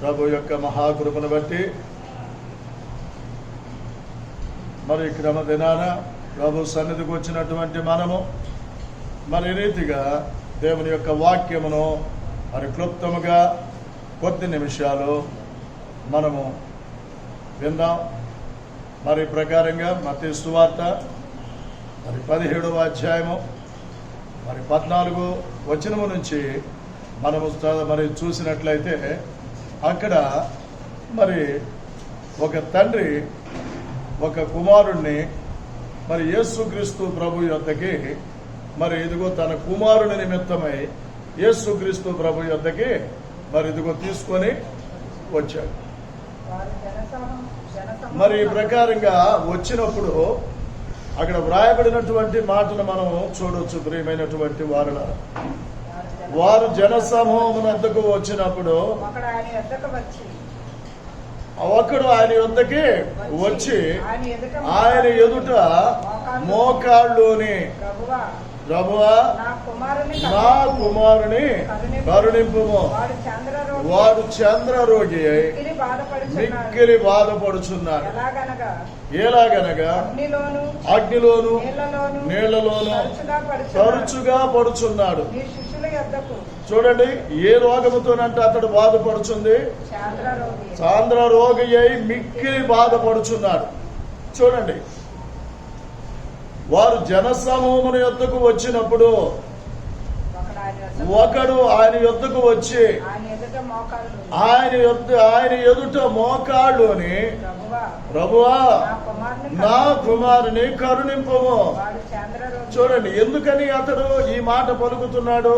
ప్రభు యొక్క మహాకృపను బట్టి మరి క్రమదినాన ప్రభు సన్నిధికి వచ్చినటువంటి మనము మరి రీతిగా దేవుని యొక్క వాక్యమును మరి క్లుప్తముగా కొద్ది నిమిషాలు మనము విందాం. మరి ప్రకారంగా మత్తయి సువార్త మరి 17వ అధ్యాయము మరి 14 వచనము నుంచి మనము మరి చూసినట్లయితే అక్కడ మరి ఒక తండ్రి ఒక కుమారుణ్ణి మరి యేసుక్రీస్తు ప్రభు యొద్దకి మరి ఇదిగో తన కుమారుని నిమిత్తమై యేసుక్రీస్తు ప్రభు యొద్దకి మరి ఇదిగో తీసుకొని వచ్చాడు. మరి ఈ ప్రకారంగా వచ్చినప్పుడు అక్కడ వ్రాయబడినటువంటి మాటలు మనం చూడవచ్చు. ప్రియమైనటువంటి వారు జనసమూహమునద్దకు వచ్చినప్పుడు ఒకడు ఆయన యొద్దకి వచ్చి ఆయన ఎదుట మోకాళ్ళుని, ప్రభువా నా కుమారుని కరుణింపుము, వాడు చంద్రరోగి అయి మిక్కిలి బాధపడుచున్నాడు. ఎలాగనగా అగ్నిలోను నీళ్లలోను తరచుగా పడుచున్నాడు. చూడండి, ఏ రోగముతోనంటే అతడు బాధపడుచుంది? చాంద్ర రోగి అయి మిక్కిలి బాధపడుచున్నాడు. చూడండి, వారు జనసమూహముల యొద్దకు వచ్చినప్పుడు ఒకడు ఆయన యొద్దకు వచ్చి ఆయన ఎదుట మోకాళ్ళుని, ప్రభువా నా కుమారుని కరుణింపము. చూడండి, ఎందుకని అతడు ఈ మాట పలుకుతున్నాడు?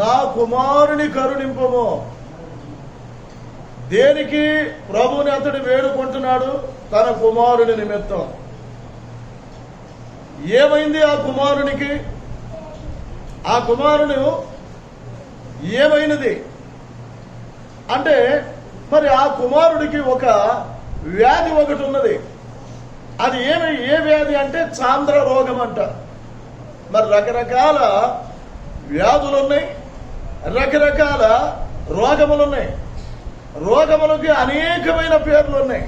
నా కుమారుని కరుణింపము. దేనికి ప్రభుని అతడు వేడుకుంటున్నాడు? తన కుమారుని నిమిత్తం. ఏమైంది ఆ కుమారునికి? ఆ కుమారుడు ఏమైనది అంటే మరి ఆ కుమారుడికి ఒక వ్యాధి ఒకటి ఉన్నది. అది ఏ వ్యాధి అంటే చాంద్ర రోగం అంట. మరి రకరకాల వ్యాధులు ఉన్నాయి, రకరకాల రోగములు ఉన్నాయి. రోగములకి అనేకమైన పేర్లు ఉన్నాయి.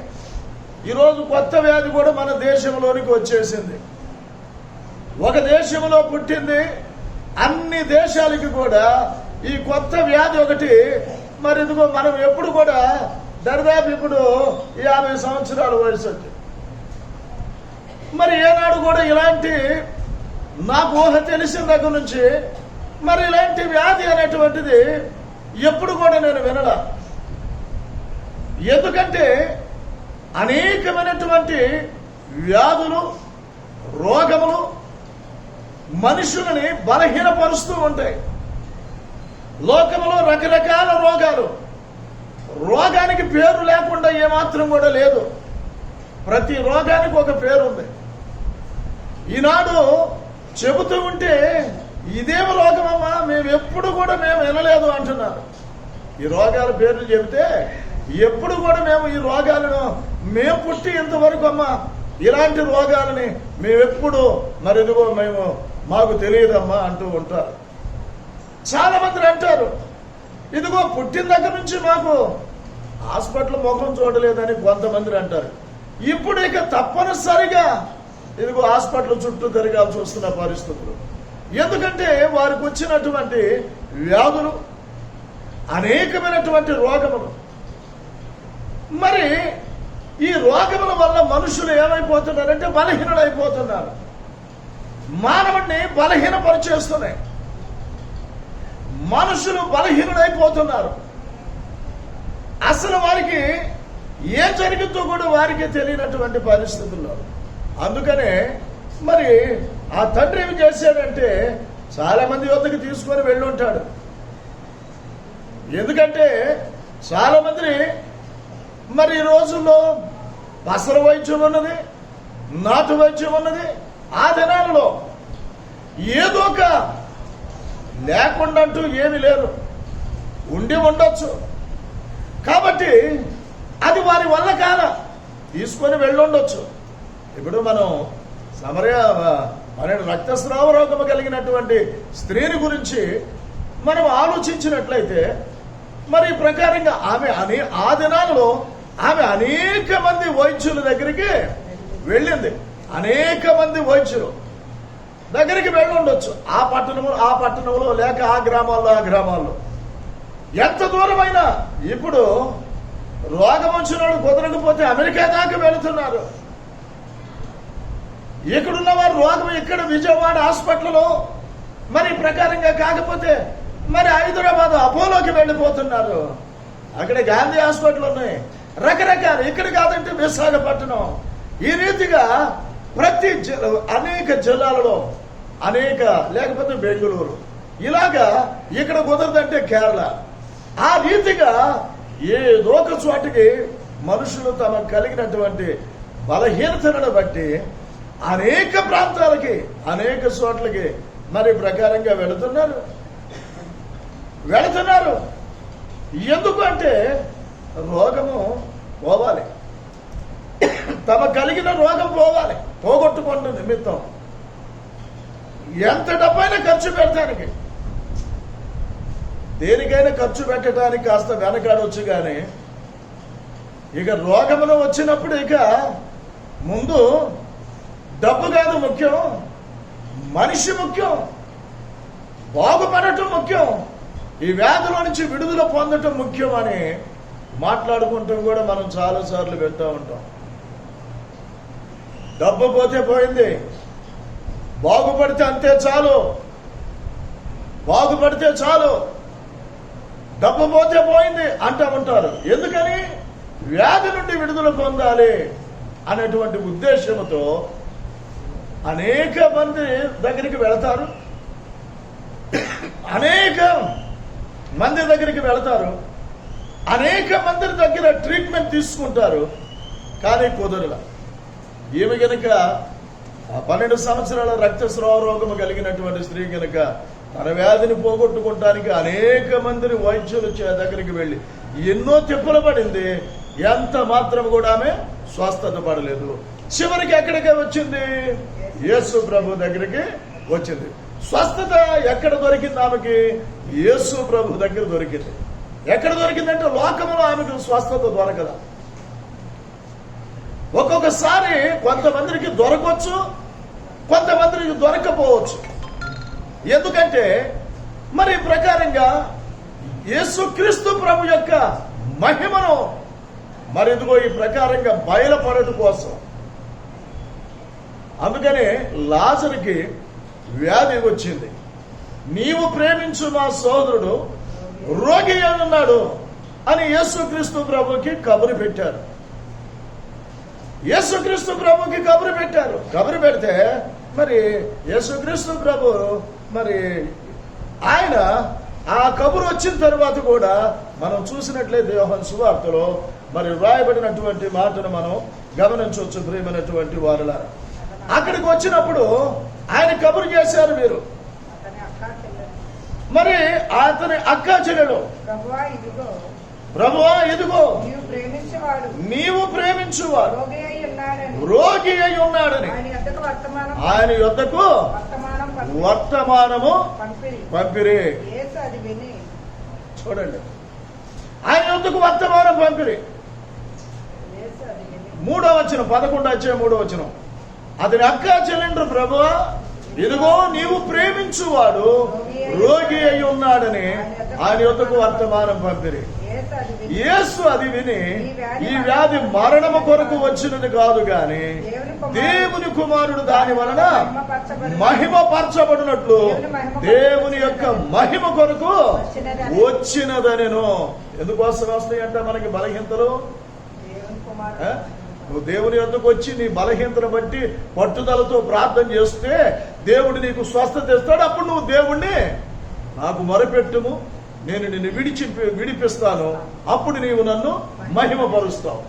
ఈరోజు కొత్త వ్యాధి కూడా మన దేశంలోనికి వచ్చేసింది. ఒక దేశంలో పుట్టింది, అన్ని దేశాలకి కూడా ఈ కొత్త వ్యాధి ఒకటి. మరి ఇదిగో మనం ఎప్పుడు కూడా దరిదాపు ఇప్పుడు 50 సంవత్సరాల వయసు వచ్చి మరి ఏనాడు కూడా ఇలాంటి, నాకు ఊహ తెలిసిన దగ్గర నుంచి మరి ఇలాంటి వ్యాధి అనేటువంటిది ఎప్పుడు కూడా నేను వినలా. ఎందుకంటే అనేకమైనటువంటి వ్యాధులు, రోగములు మనుషులని బలహీనపరుస్తూ ఉంటాయి. లోకంలో రకరకాల రోగాలు, రోగానికి పేరు లేకుండా ఏమాత్రం కూడా లేదు. ప్రతి రోగానికి ఒక పేరు ఉంది. ఈనాడు చెబుతూ ఉంటే ఇదేం రోగమమ్మా, మేము ఎప్పుడు కూడా మేము వినలేదు అంటున్నారు. ఈ రోగాల పేర్లు చెబితే ఎప్పుడు కూడా మేము ఈ రోగాలను మేము పుట్టి ఇంతవరకు అమ్మా ఇలాంటి రోగాలని మేమెప్పుడు మరి ఇదిగో మాకు తెలియదమ్మా అంటూ ఉంటారు. చాలా మంది అంటారు, ఇదిగో పుట్టిన దగ్గర నుంచి మాకు హాస్పిటల్ ముఖం చూడలేదని కొంతమంది అంటారు. ఇప్పుడు ఇక తప్పనిసరిగా ఇదిగో హాస్పిటల్ చుట్టూ తిరగాల్సి వస్తున్న పరిస్థితులు. ఎందుకంటే వారికి వచ్చినటువంటి వ్యాధులు, అనేకమైనటువంటి రోగములు. మరి ఈ రోగముల వల్ల మనుషులు ఏమైపోతున్నారంటే బలహీనులైపోతున్నారు. మానవుడిని బలహీనపరిచేస్తున్నాయి. మనుషులు బలహీనులైపోతున్నారు. అసలు వారికి ఏం జరుగుతుందో కూడా వారికి తెలియనటువంటి పరిస్థితుల్లో. అందుకనే మరి ఆ తండ్రి ఏమి చేశాడంటే చాలా మంది వద్దకు తీసుకొని వెళ్ళి ఉంటాడు. ఎందుకంటే చాలా మంది మరి ఈ రోజుల్లో పసరు వైద్యం ఉన్నది, నాటు వైద్యం ఉన్నది. ఆ దినాలలో ఏదో ఒక లేకుండా అంటూ ఏమీ లేరు, ఉండి ఉండొచ్చు. కాబట్టి అది వారి వల్ల కాల తీసుకొని వెళ్ళుండొచ్చు. ఇప్పుడు మనం రక్తస్రావ రోగము కలిగినటువంటి స్త్రీని గురించి మనం ఆలోచించినట్లయితే మరి ఈ ప్రకారంగా ఆ దినాలలో ఆమె అనేక మంది వైద్యుల దగ్గరికి వెళ్ళింది. అనేక మంది వైద్యులు దగ్గరికి వెళ్ళి ఉండొచ్చు, ఆ పట్టణంలో లేక ఆ గ్రామాల్లో ఎంత దూరమైనా. ఇప్పుడు రోగం వచ్చిన వాళ్ళు కుదరకపోతే అమెరికా దాకా వెళుతున్నారు. ఇక్కడున్న వారు రోగం ఇక్కడ విజయవాడ హాస్పిటల్లో మరి ప్రకారంగా కాకపోతే మరి హైదరాబాద్ అపోలోకి వెళ్ళిపోతున్నారు. అక్కడ గాంధీ హాస్పిటల్ ఉన్నాయి, రకరకాల. ఇక్కడ కాదంటే విశాఖపట్నం. ఈ రీతిగా ప్రతి అనేక జిల్లాలలో లేకపోతే బెంగళూరు, ఇలాగా ఇక్కడ కుదరదంటే కేరళ. ఆ రీతిగా ఏదో ఒక చోటికి మనుషులు తమకు కలిగినటువంటి బలహీనతలను బట్టి అనేక ప్రాంతాలకి అనేక చోట్లకి మరి ప్రకారంగా వెళుతున్నారు. ఎందుకు అంటే రోగము పోవాలి, తమ కలిగిన రోగం పోవాలి, పోగొట్టుకోండి నిమిత్తం ఎంత డబ్బైనా ఖర్చు పెడతానికి, దేనికైనా ఖర్చు పెట్టడానికి కాస్త వెనకాడవచ్చు. కానీ ఇక రోగములు వచ్చినప్పుడు ఇక ముందు డబ్బు కాదు ముఖ్యం, మనిషి ముఖ్యం, బాగుపడటం ముఖ్యం, ఈ వ్యాధుల నుంచి విడుదల పొందటం ముఖ్యం అని మాట్లాడుకుంటాం కూడా మనం చాలాసార్లు వెళ్తూ ఉంటాం. డబ్బు పోతే పోయింది, బాగుపడితే అంతే చాలు, డబ్బు పోతే పోయింది అంటూ ఉంటారు. ఎందుకని? వ్యాధి నుండి విడుదల పొందాలి అనేటువంటి ఉద్దేశంతో అనేక మంది దగ్గరికి వెళతారు, అనేక మంది దగ్గర ట్రీట్మెంట్ తీసుకుంటారు. కానీ కుదరలా. ఈమె గనక 12 సంవత్సరాల రక్తస్రావ రోగము కలిగినటువంటి స్త్రీ గనక తన వ్యాధిని పోగొట్టుకోవటానికి అనేక మందిని వైద్యుల దగ్గరికి వెళ్ళి ఎన్నో తిప్పలు పడింది. ఎంత మాత్రం కూడా ఆమె స్వస్థత పడలేదు. చివరికి ఎక్కడికి వచ్చింది? యేసు ప్రభు దగ్గరికి వచ్చింది. స్వస్థత ఎక్కడ దొరికింది ఆమెకి? యేసు ప్రభు దగ్గర దొరికింది. ఎక్కడ దొరికిందంటే లోకంలో ఆమెకు స్వస్థత దొరకదా. ఒక్కొక్కసారి కొంతమందికి దొరకవచ్చు, కొంతమందికి దొరకపోవచ్చు. ఎందుకంటే మరి ప్రకారంగా యేసుక్రీస్తు ప్రభు యొక్క మహిమను మరి ఇదిగో ఈ ప్రకారంగా బయలుపడటం కోసం. అందుకనే లాజరుకి వ్యాధి వచ్చింది. నీవు ప్రేమించు మా సోదరుడు రోగి ఉన్నాడు అని యేసుక్రీస్తు ప్రభుకి కబురు పెట్టారు. కబురు పెడితే మరి యేసుక్రీస్తు ప్రభు మరి ఆయన ఆ కబురు వచ్చిన తర్వాత కూడా మనం చూసినట్లయితే యోహాను సువార్తలో మరి రాయబడినటువంటి మాటను మనం గమనించవచ్చు. ప్రియమైనటువంటి వారులారా, అక్కడికి వచ్చినప్పుడు ఆయన కబురు చేశారు. మీరు మరి అతని అక్కా చెల్లెలు, ప్రభువా ఇదిగో నీవు ప్రేమించువాడు రోగి అయి ఉన్నాడని ఆయన యొద్దకు వర్తమానము పంపిరి. చూడండి, ఆయన యొద్దకు వర్తమానం పంపిరి. 3వ వచనం, 11 అతని అక్కా చెల్లెండ్రు, ప్రభువా ఇదిగో నీవు ప్రేమించువాడు రోగి అయి ఉన్నాడని ఆయన యొద్దకు వర్తమానం పంపిరి. యేసు అది విని ఈ వ్యాధి మరణము కొరకు వచ్చినది కాదు గాని దేవుని కుమారుడు దాని వలన మహిమపరచబడినట్లు దేవుని యొక్క మహిమ కొరకు వచ్చినదనెను. ఎందుకోసం వస్తాయంట మనకి బలహీనతలు? నువ్వు దేవుని యొద్దకు వచ్చి నీ బలహీనతను బట్టి పట్టుదలతో ప్రార్థన చేస్తే దేవుడు నీకు స్వస్థత ఇస్తాడు. అప్పుడు నువ్వు దేవుణ్ణి నాకు మొరపెట్టుము, నేను నిన్ను విడిపిస్తాను, అప్పుడు నీవు నన్ను మహిమపరుస్తావు.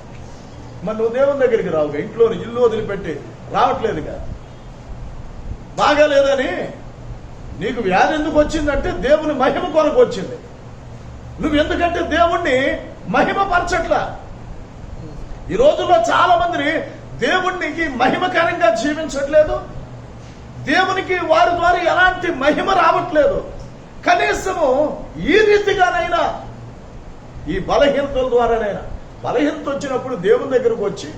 మరి నువ్వు దేవుని దగ్గరికి రావుగా, ఇంట్లోని ఇల్లు వదిలిపెట్టి రావట్లేదుగా. బాగాలేదని నీకు వ్యాధి ఎందుకు వచ్చిందంటే దేవుని మహిమ కొరకు వచ్చింది. నువ్వు ఎందుకంటే దేవుణ్ణి మహిమపరచట్లా. ఈ రోజుల్లో చాలా మంది దేవునికి మహిమకరంగా జీవించట్లేదు. దేవునికి వారి ద్వారా ఎలాంటి మహిమ రావట్లేదు. కనీసము ఈ రీతిగానైనా ఈ బలహీనతల ద్వారానైనా. బలహీనత వచ్చినప్పుడు దేవుని దగ్గరకు వచ్చి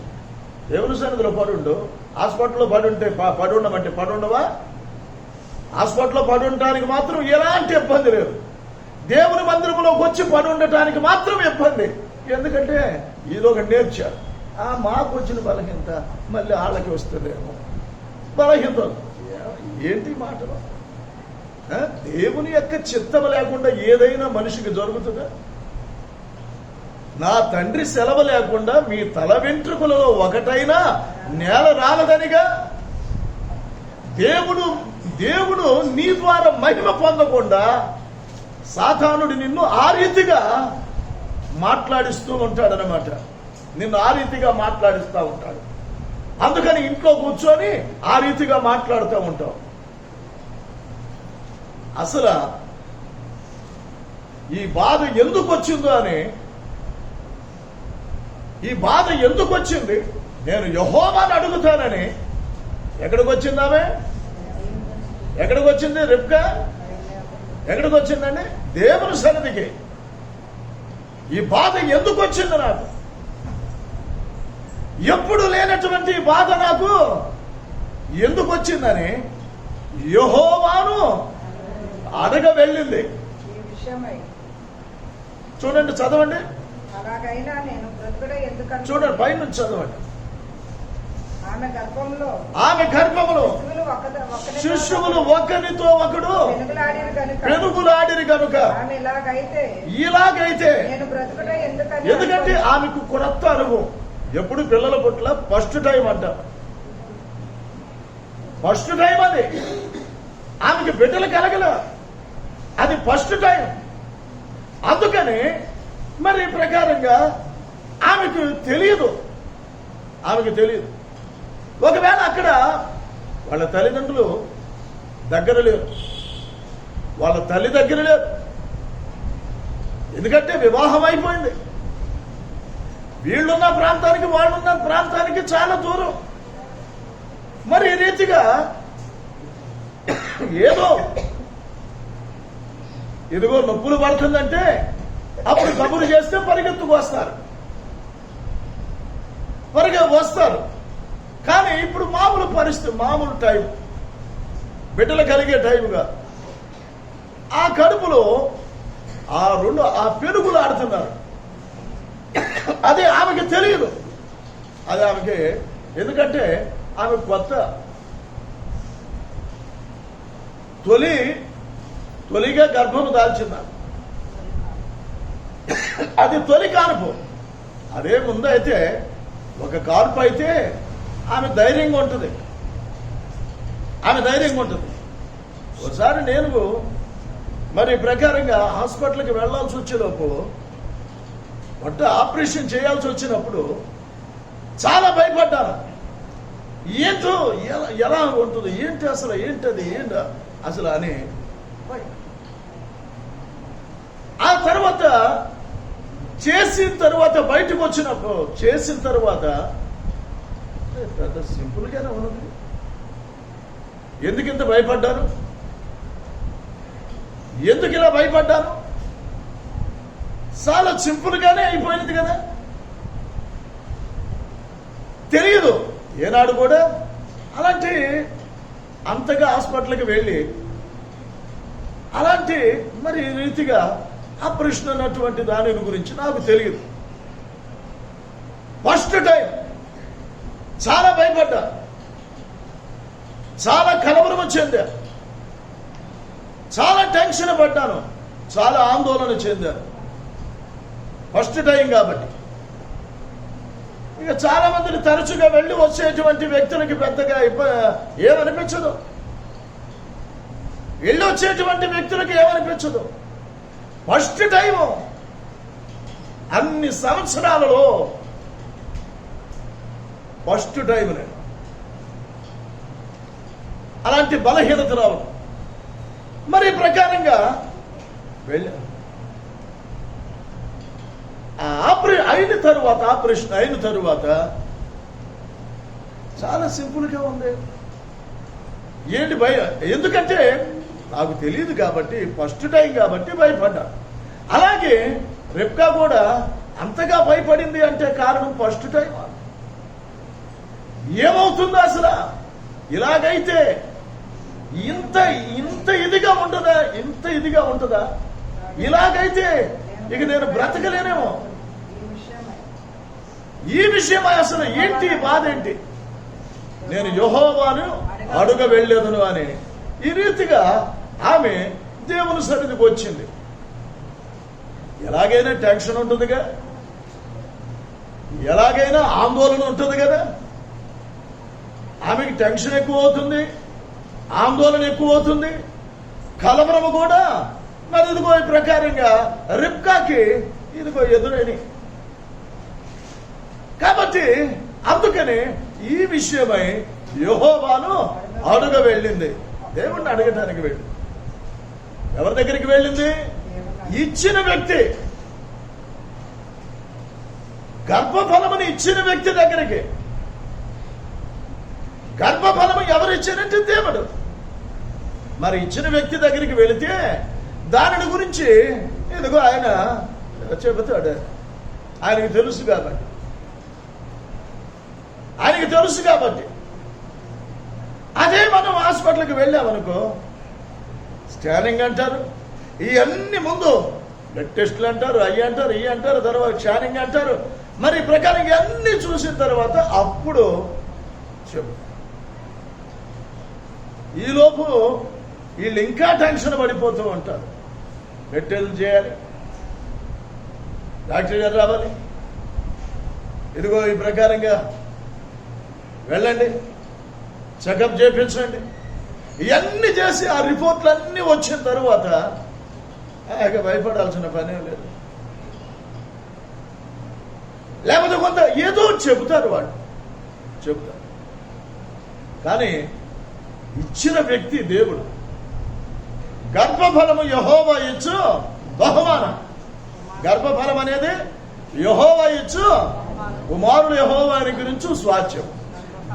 దేవుని సన్నిధిలో పడుండు. హాస్పిటల్లో పడుంటే పడుండమంటే పడుండవా? హాస్పిటల్లో పడుండటానికి మాత్రం ఎలాంటి ఇబ్బంది లేదు. దేవుని మందిరంలోకి వచ్చి పడుండటానికి మాత్రం ఇబ్బంది. ఎందుకంటే ఇదొక నేర్చారు. మాకు వచ్చిన బలహీనత మళ్ళీ వాళ్ళకి వస్తుందేమో. బలహీనత ఏంటి మాటలు? దేవుని యొక్క చిత్తం లేకుండా ఏదైనా మనిషికి జరుగుతుందా? నా తండ్రి సెలవు లేకుండా మీ తల వెంట్రుకలలో ఒకటైనా నేల రాలదనిగా. దేవుడు నీ ద్వారా మహిమ పొందకుండా సాతానుడు నిన్ను ఆ రీతిగా మాట్లాడిస్తూ ఉంటాడనమాట. నిన్ను ఆ రీతిగా మాట్లాడిస్తూ ఉంటాడు. అందుకని ఇంట్లో కూర్చొని ఆ రీతిగా మాట్లాడుతూ ఉంటావు. అసలు ఈ బాధ ఎందుకు వచ్చిందో అని, ఈ బాధ ఎందుకు వచ్చింది, నేను యెహోవాని అడుగుతానని ఎక్కడికి వచ్చిందామే? ఎక్కడికి వచ్చింది రిబ్కా? ఎక్కడికి వచ్చిందండి? దేవుని సన్నిధికి. ఈ బాధ ఎందుకు వచ్చింది నాకు? ఎప్పుడు లేనటువంటి బాధ నాకు ఎందుకు వచ్చిందని యెహోవాను అడగ వెళ్ళింది. చూడండి, చదవండి. చూడండి, పైనుంచి చదవండి. ఆమె గర్భములో శిశువులు ఒకరితో ఒకడు పెనుగులాడిరి కనుక ఇలాగైతే, ఎందుకంటే ఆమెకు కొత్త అనుభవం. ఎప్పుడు పిల్లల పుట్ల ఫస్ట్ టైం అంట. ఫస్ట్ టైం అది. ఆమెకి బిడ్డలు కలగల, అది ఫస్ట్ టైం. అందుకని మరి ప్రకారంగా ఆమెకు తెలియదు. ఒకవేళ అక్కడ వాళ్ళ తల్లిదండ్రులు దగ్గర లేరు, వాళ్ళ తల్లి దగ్గర లేరు. ఎందుకంటే వివాహం అయిపోయింది. వీళ్ళున్న ప్రాంతానికి వాళ్ళున్న ప్రాంతానికి చాలా దూరం. మరి ఈ రీతిగా ఏదో ఇదిగో నొప్పులు పడుతుందంటే అప్పుడు కబురు చేస్తే పరిగెత్తుకు వస్తారు. కానీ ఇప్పుడు మామూలు పరిస్థితి, మామూలు టైం, బిడ్డలు కలిగే టైంగా ఆ కడుపులో ఆ పెరుగులు ఆడుతున్నారు. అదే ఆమెకి తెలియదు. అది ఆమెకి, ఎందుకంటే ఆమె కొత్త. తొలిగా గర్భము దాల్చింది. అది తొలి కానుపు. అదే ముందైతే ఒక కాన్పు అయితే ఆమె ధైర్యంగా ఉంటుంది. ఒకసారి నేను మరి ప్రకారంగా హాస్పిటల్కి వెళ్లాల్సి వచ్చేలోపు, ఆపరేషన్ చేయాల్సి వచ్చినప్పుడు చాలా భయపడ్డాను. ఏంటో ఎలా ఉంటుంది, ఏంటి అసలు, ఏంటది అసలు అని. ఆ తర్వాత బయటకు వచ్చినప్పుడు చేసిన తర్వాత పెద్ద సింపుల్ గానే ఉన్నది. ఎందుకు ఇంత భయపడ్డాను? ఎందుకు ఇలా భయపడ్డాను? చాలా సింపుల్ గానే అయిపోయింది కదా. తెలియదు ఏనాడు కూడా అలాంటి అంతగా హాస్పిటల్కి వెళ్ళి అలాంటి మరి రీతిగా ఆపరేషన్ అన్నటువంటి దాని గురించి నాకు తెలియదు. ఫస్ట్ టైం చాలా భయపడ్డా, చాలా కలవరం చెందా, చాలా టెన్షన్ పడ్డాను, చాలా ఆందోళన చెందాను. ఫస్ట్ టైం కాబట్టి. ఇక చాలా మందిని తరచుగా వెళ్ళి వచ్చేటువంటి వ్యక్తులకి పెద్దగా ఏమనిపించదు. వెళ్ళి వచ్చేటువంటి వ్యక్తులకి ఏమనిపించదు. ఫస్ట్ టైము అన్ని సంవత్సరాలలో ఫస్ట్ టైం నేను అలాంటి బలహీనత రావడం. మరి ప్రకారంగా వెళ్ళా. ఆపరేషన్ అయిన తరువాత చాలా సింపుల్ గా ఉంది. ఏంటి భయం? ఎందుకంటే నాకు తెలియదు కాబట్టి, ఫస్ట్ టైం కాబట్టి భయపడ్డా. అలాగే రెబ్కా కూడా అంతగా భయపడింది అంటే కారణం ఫస్ట్ టైం. ఏమవుతుందో అసలు ఇలాగైతే ఇంత ఇంత ఇదిగా ఉంటుందా, ఇంత ఇదిగా ఉంటుందా? ఇలాగైతే ఇక నేను బ్రతకలేనేమో. ఈ విషయమై అసలు ఏంటి బాధ ఏంటి? నేను యెహోవాను అడుగ వెళ్ళేదను అని ఈ రీతిగా ఆమె దేవుని సన్నిధికి వచ్చింది. ఎలాగైనా టెన్షన్ ఉంటుందిగా, ఎలాగైనా ఆందోళన ఉంటుంది కదా. ఆమెకి టెన్షన్ ఎక్కువ అవుతుంది, ఆందోళన ఎక్కువ అవుతుంది, కలవరము కూడా. మరి ఇదిగో ఈ ప్రకారంగా రిబ్కాకి ఇదిగో ఎదురైన. కాబట్టి అందుకని ఈ విషయమై యెహోవాను అడుగ వెళ్ళింది. దేవుణ్ణి అడగటానికి వెళ్ళింది. ఎవరి దగ్గరికి వెళ్ళింది? ఇచ్చిన వ్యక్తి, గర్భఫలముని ఇచ్చిన వ్యక్తి దగ్గరికి. గర్భఫలము ఎవరు ఇచ్చారంటే దేవుడు. మరి ఇచ్చిన వ్యక్తి దగ్గరికి వెళితే దానిని గురించి ఇదిగో ఆయన చెబుతాడు. ఆయనకి తెలుసు కాబట్టి, ఆయనకి తెలుసు కాబట్టి. అదే మనం హాస్పిటల్కి వెళ్ళామనుకో, స్కానింగ్ అంటారు, ఇవన్నీ ముందు బ్లడ్ టెస్టులు అంటారు, అయ్యి అంటారు, ఇవి అంటారు, తర్వాత స్కానింగ్ అంటారు. మరి ఈ ప్రకారం ఇవన్నీ చూసిన తర్వాత అప్పుడు చెప్పు. ఈలోపు వీళ్ళు ఇంకా టెన్షన్ పడిపోతూ ఉంటారు. బ్లడ్ టెస్ట్ చేయాలి, డాక్టర్ గారు రావాలి, ఇదిగో ఈ ప్రకారంగా వెళ్ళండి, చెకప్ చేయించండి. ఇవన్నీ చేసి ఆ రిపోర్ట్లన్నీ వచ్చిన తర్వాత ఇక భయపడాల్సిన పనే లేదు. లేకపోతే కొంత ఏదో చెబుతారు, వాళ్ళు చెబుతారు. కానీ ఇచ్చిన వ్యక్తి దేవుడు. గర్భఫలము యెహోవా ఇచ్చు బహుమానం. గర్భఫలం అనేది యెహోవా ఇచ్చు, కుమారుడు యెహోవా అని గురించి స్వాస్థ్యం.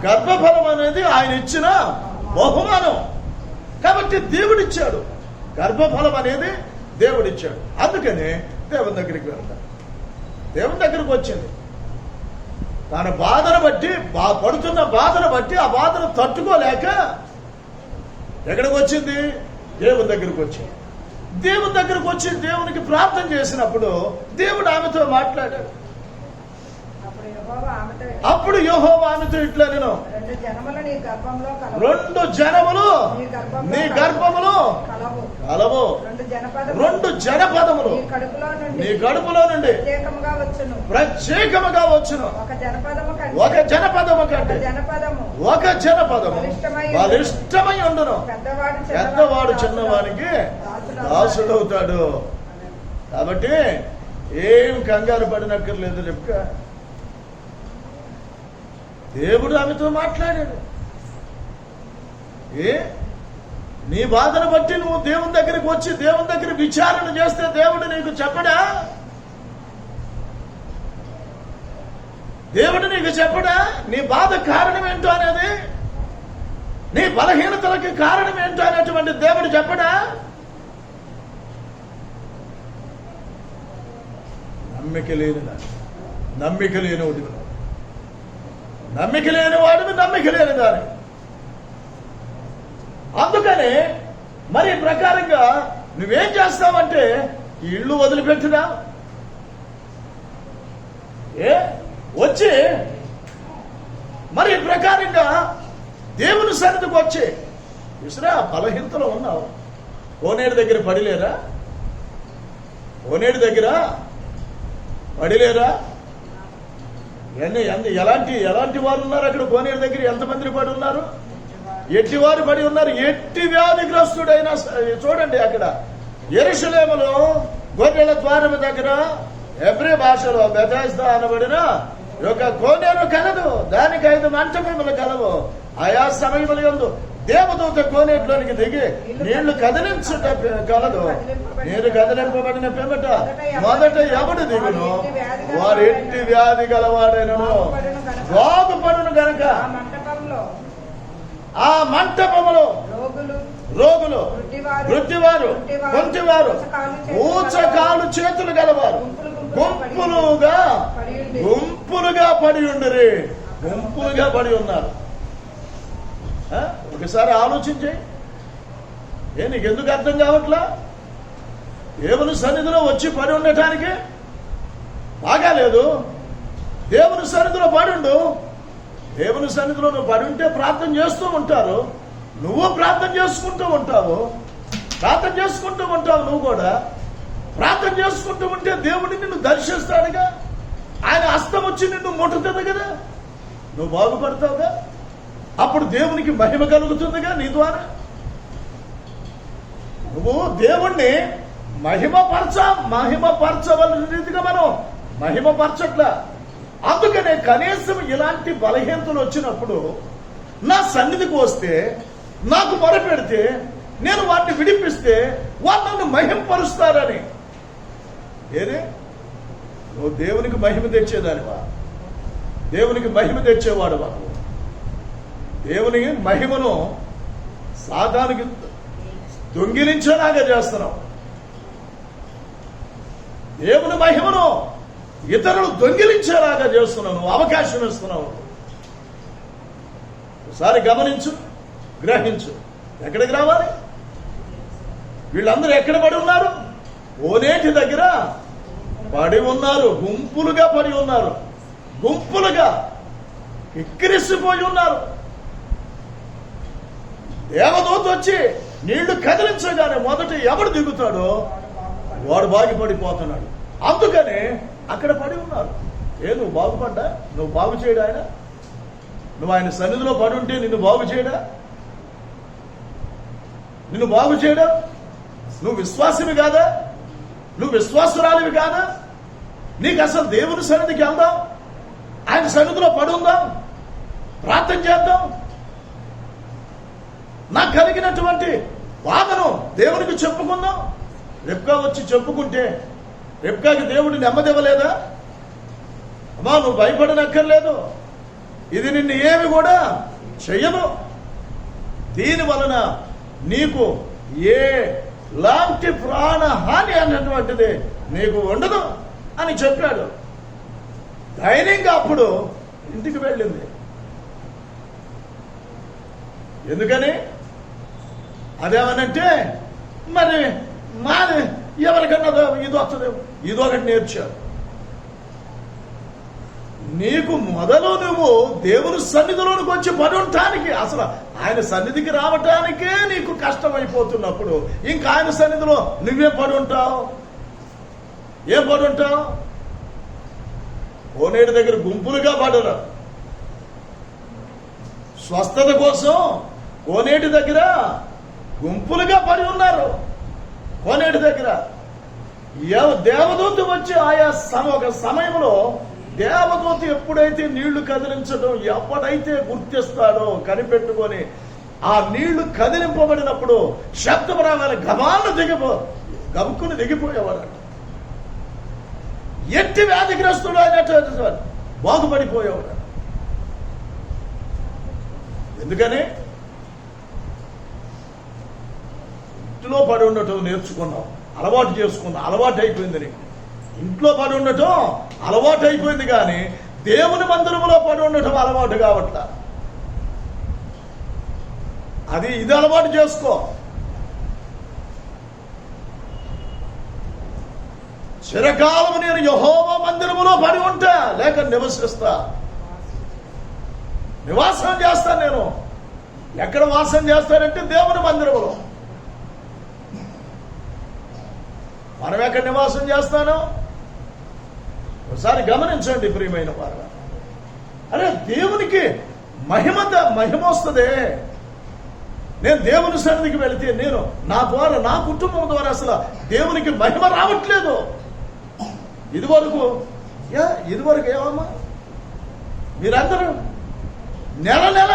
గర్భఫలం అనేది ఆయన ఇచ్చిన బహుమానం. కాబట్టి దేవుడిచ్చాడు. గర్భఫలం అనేది దేవుడిచ్చాడు. అందుకని దేవుని దగ్గరికి వెళ్తాడు. దేవుని దగ్గరికి వచ్చింది. తన బాధను బట్టి, పడుతున్న బాధను బట్టి, ఆ బాధను తట్టుకోలేక ఎక్కడికి వచ్చింది? దేవుని దగ్గరికి వచ్చింది. దేవుని దగ్గరకు వచ్చి దేవునికి ప్రార్థన చేసినప్పుడు దేవుడు ఆమెతో మాట్లాడాడు. అప్పుడు యెహోవా ఆమెతో ఇట్లా, నేను 2 జనములు నీ గర్భములో కలవు, 2 జనపదములు నీ కడుపులో నుండి ప్రత్యేకముగా వచ్చును. ఒక జనపదము కంటే ఒక జనపదము బలిష్టమై ఉండును. పెద్దవాడు చిన్నవానికి దాసుడవుతాడు. కాబట్టి ఏం కంగారు పడినక్కర్లేదు. రిబ్కా, దేవుడు ఆమెతో మాట్లాడాడు. నీ బాధను బట్టి నువ్వు దేవుని దగ్గరికి వచ్చి దేవుని దగ్గర విచారణ చేస్తే దేవుడు నీకు చెప్పడా? దేవుడు నీకు చెప్పడా నీ బాధ కారణం ఏంటో అనేది? నీ బలహీనతలకి కారణం ఏంటో అనేటువంటి దేవుడు చెప్పడా? నమ్మిక లేని వాడివి, నమ్మిక లేని వాడివి, నమ్మిక లేని దాని. అందుకని మరి ప్రకారంగా నువ్వేం చేస్తావంటే ఈ ఇల్లు వదిలిపెట్టినా వచ్చి మరి ప్రకారంగా దేవుని సన్నిధికి వచ్చి విసురా బలహీనతలో ఉన్నావు. కోనేరు దగ్గర పడిలేరా? కోనేరు దగ్గర పడిలేరా? ఎలాంటి వారు ఉన్నారు అక్కడ? కోనేరు దగ్గర ఎంతమంది పడి ఉన్నారు? ఎట్టివారు పడి ఉన్నారు. ఎట్టి వ్యాధిగ్రస్తుడైనా చూడండి, అక్కడ యెరూషలేములో గొర్రెల ద్వారం దగ్గర హెబ్రీ భాషలో బెతెస్దా అనబడిన ఒక కోనేరు కలదు. దానికి 5 మంటపములు కలవు. ఆయా సమయముల యందు దేవదూత కోనేరులోనికి దిగి నీళ్లు కదిలించుట కలదు. నీరు కదిలింపబడిన పిమ్మట మొదట ఎవడు దిగును వారు ఎట్టి వ్యాధి గలవాడైనను బాగుపడును గనక ఆ మంటపములో రోగులు, వృద్ధివారు, కొంటివారు, ఊచకాలు చేతులు గలవారు గుంపులుగా పడి ఉండిరి. గుంపులుగా పడి ఉన్నారు. ఒకసారి ఆలోచించే, నీకు ఎందుకు అర్థం కావట్లా? దేవుని సన్నిధిలో వచ్చి పడి ఉండటానికి బాగాలేదు. దేవుని సన్నిధిలో పడుండు. దేవుని సన్నిధిలో నువ్వు పడి ఉంటే ప్రార్థన చేస్తూ ఉంటారు. నువ్వు ప్రార్థన చేసుకుంటూ ఉంటావు. ప్రార్థన చేసుకుంటూ ఉంటావు. నువ్వు కూడా ప్రార్థన చేసుకుంటూ ఉంటే దేవుడిని నిన్ను దర్శిస్తాడుగా. ఆయన హస్తం వచ్చి నిన్ను ముట్టుతుంది కదా. నువ్వు బాగుపడతావుగా. అప్పుడు దేవునికి మహిమ కలుగుతుందిగా నీ ద్వారా. నువ్వు దేవుణ్ణి మహిమపరచవలసిన రీతిగా మనం మహిమపరచట్లా. అందుకనే కనీసం ఇలాంటి బలహీనతలు వచ్చినప్పుడు నా సన్నిధికి వస్తే, నాకు మొరపెడితే, నేను వాటిని విడిపిస్తే వాళ్ళు నన్ను మహిమపరుస్తారని. ఏదే నువ్వు దేవునికి మహిమ తెచ్చేదానివా? దేవునికి మహిమ తెచ్చేవాడు వాడు. దేవుని మహిమను సాతానికి దొంగిలించేలాగా చేస్తున్నావు. దేవుని మహిమను ఇతరులు దొంగిలించేలాగా చేస్తున్నావు. అవకాశం ఇస్తున్నావు. ఒకసారి గమనించు, గ్రహించు. ఎక్కడికి రావాలి? వీళ్ళందరూ ఎక్కడ పడి ఉన్నారు? ఓనేటి దగ్గర పడి ఉన్నారు. గుంపులుగా పడి ఉన్నారు. గుంపులుగా ఎక్కిరిసిపోయి ఉన్నారు. దేవదూత వచ్చి నీళ్లు కదిలించగానే మొదట ఎవడు దిగుతాడో వాడు బాగుపడిపోతున్నాడు. అందుకనే అక్కడ పడి ఉన్నారు. నువ్వు బాగుపడ్డా? నువ్వు బాగు చేయడా? ఆయన నువ్వు ఆయన సన్నిధిలో పడి ఉంటే నిన్ను బాగు చేయడా? నిన్ను బాగు చేయడా? నువ్వు విశ్వాసివి కాదా? నువ్వు విశ్వాసురాలివి కాదా? నీకు అసలు దేవుని సన్నిధికి వెళ్దాం, ఆయన సన్నిధిలో పడి ఉందాం, ప్రార్థన చేద్దాం. నాకు కలిగినటువంటి బాధను దేవునికి చెప్పుకుందాం. రెబ్కా వచ్చి చెప్పుకుంటే రెబ్కాకి దేవుడు నెమ్మదివ్వలేదా? అమ్మా, నువ్వు భయపడనక్కర్లేదు, ఇది నిన్ను ఏమి కూడా చెయ్యదు, దీని వలన నీకు ఎలాంటి ప్రాణహాని అన్నటువంటిది నీకు ఉండదు అని చెప్పాడు. ధైర్యంగా అప్పుడు ఇంటికి వెళ్ళింది. ఎందుకని? అదేమనంటే మరి మాది ఎవరికన్నా ఇది వస్తుందేమో, ఇదొకటి నేర్చాడు. నీకు మొదలు నువ్వు దేవుని సన్నిధిలోనికి వచ్చి పడి ఉండటానికి, అసలు ఆయన సన్నిధికి రావటానికే నీకు కష్టమైపోతున్నప్పుడు ఇంకా ఆయన సన్నిధిలో నువ్వే పడి ఉంటావు. ఏం పడి ఉంటావు? కోనేటి దగ్గర గుంపులుగా పడరు. స్వస్థత కోసం కోనేటి దగ్గర గుంపులుగా పడి ఉన్నారు. కోనేటి దగ్గర దేవదూత వచ్చి ఆయా ఒక సమయంలో దేవదూత ఎప్పుడైతే నీళ్లు కదిలించడం ఎవడైతే గుర్తిస్తాడో కనిపెట్టుకొని ఆ నీళ్లు కదిలింపబడినప్పుడు శబ్దం రాగానే గబుక్కుని దిగిపోయేవాడు. ఎట్టి వ్యాధిగ్రస్తుడు అయినట్టు బాగుపడిపోయేవాడు. ఎందుకని? ఇంట్లో పడి ఉండటం నేర్చుకున్నావు, అలవాటు చేసుకున్నావు, అలవాటు అయిపోయింది నీకు. ఇంట్లో పడి ఉండటం అలవాటు అయిపోయింది, కానీ దేవుని మందిరంలో పడి ఉండటం అలవాటు కావట్లా. ఇది అలవాటు చేసుకో. చిరకాలం నేను యెహోవా మందిరములో పడి ఉంటా, లేక నివసిస్తా, నివాసం చేస్తాను. నేను ఎక్కడ వాసం చేస్తానంటే దేవుని మందిరములో. మనం ఎక్కడ నివాసం చేస్తాను? ఒకసారి గమనించండి ప్రియమైన వారు. అరే, దేవునికి మహిమ వస్తుందే. నేను దేవుని సన్నిధికి వెళితే నేను నా ద్వారా, నా కుటుంబం ద్వారా అసలు దేవునికి మహిమ రావట్లేదు. ఇదివరకు ఏమమ్మా, మీరందరూ నెల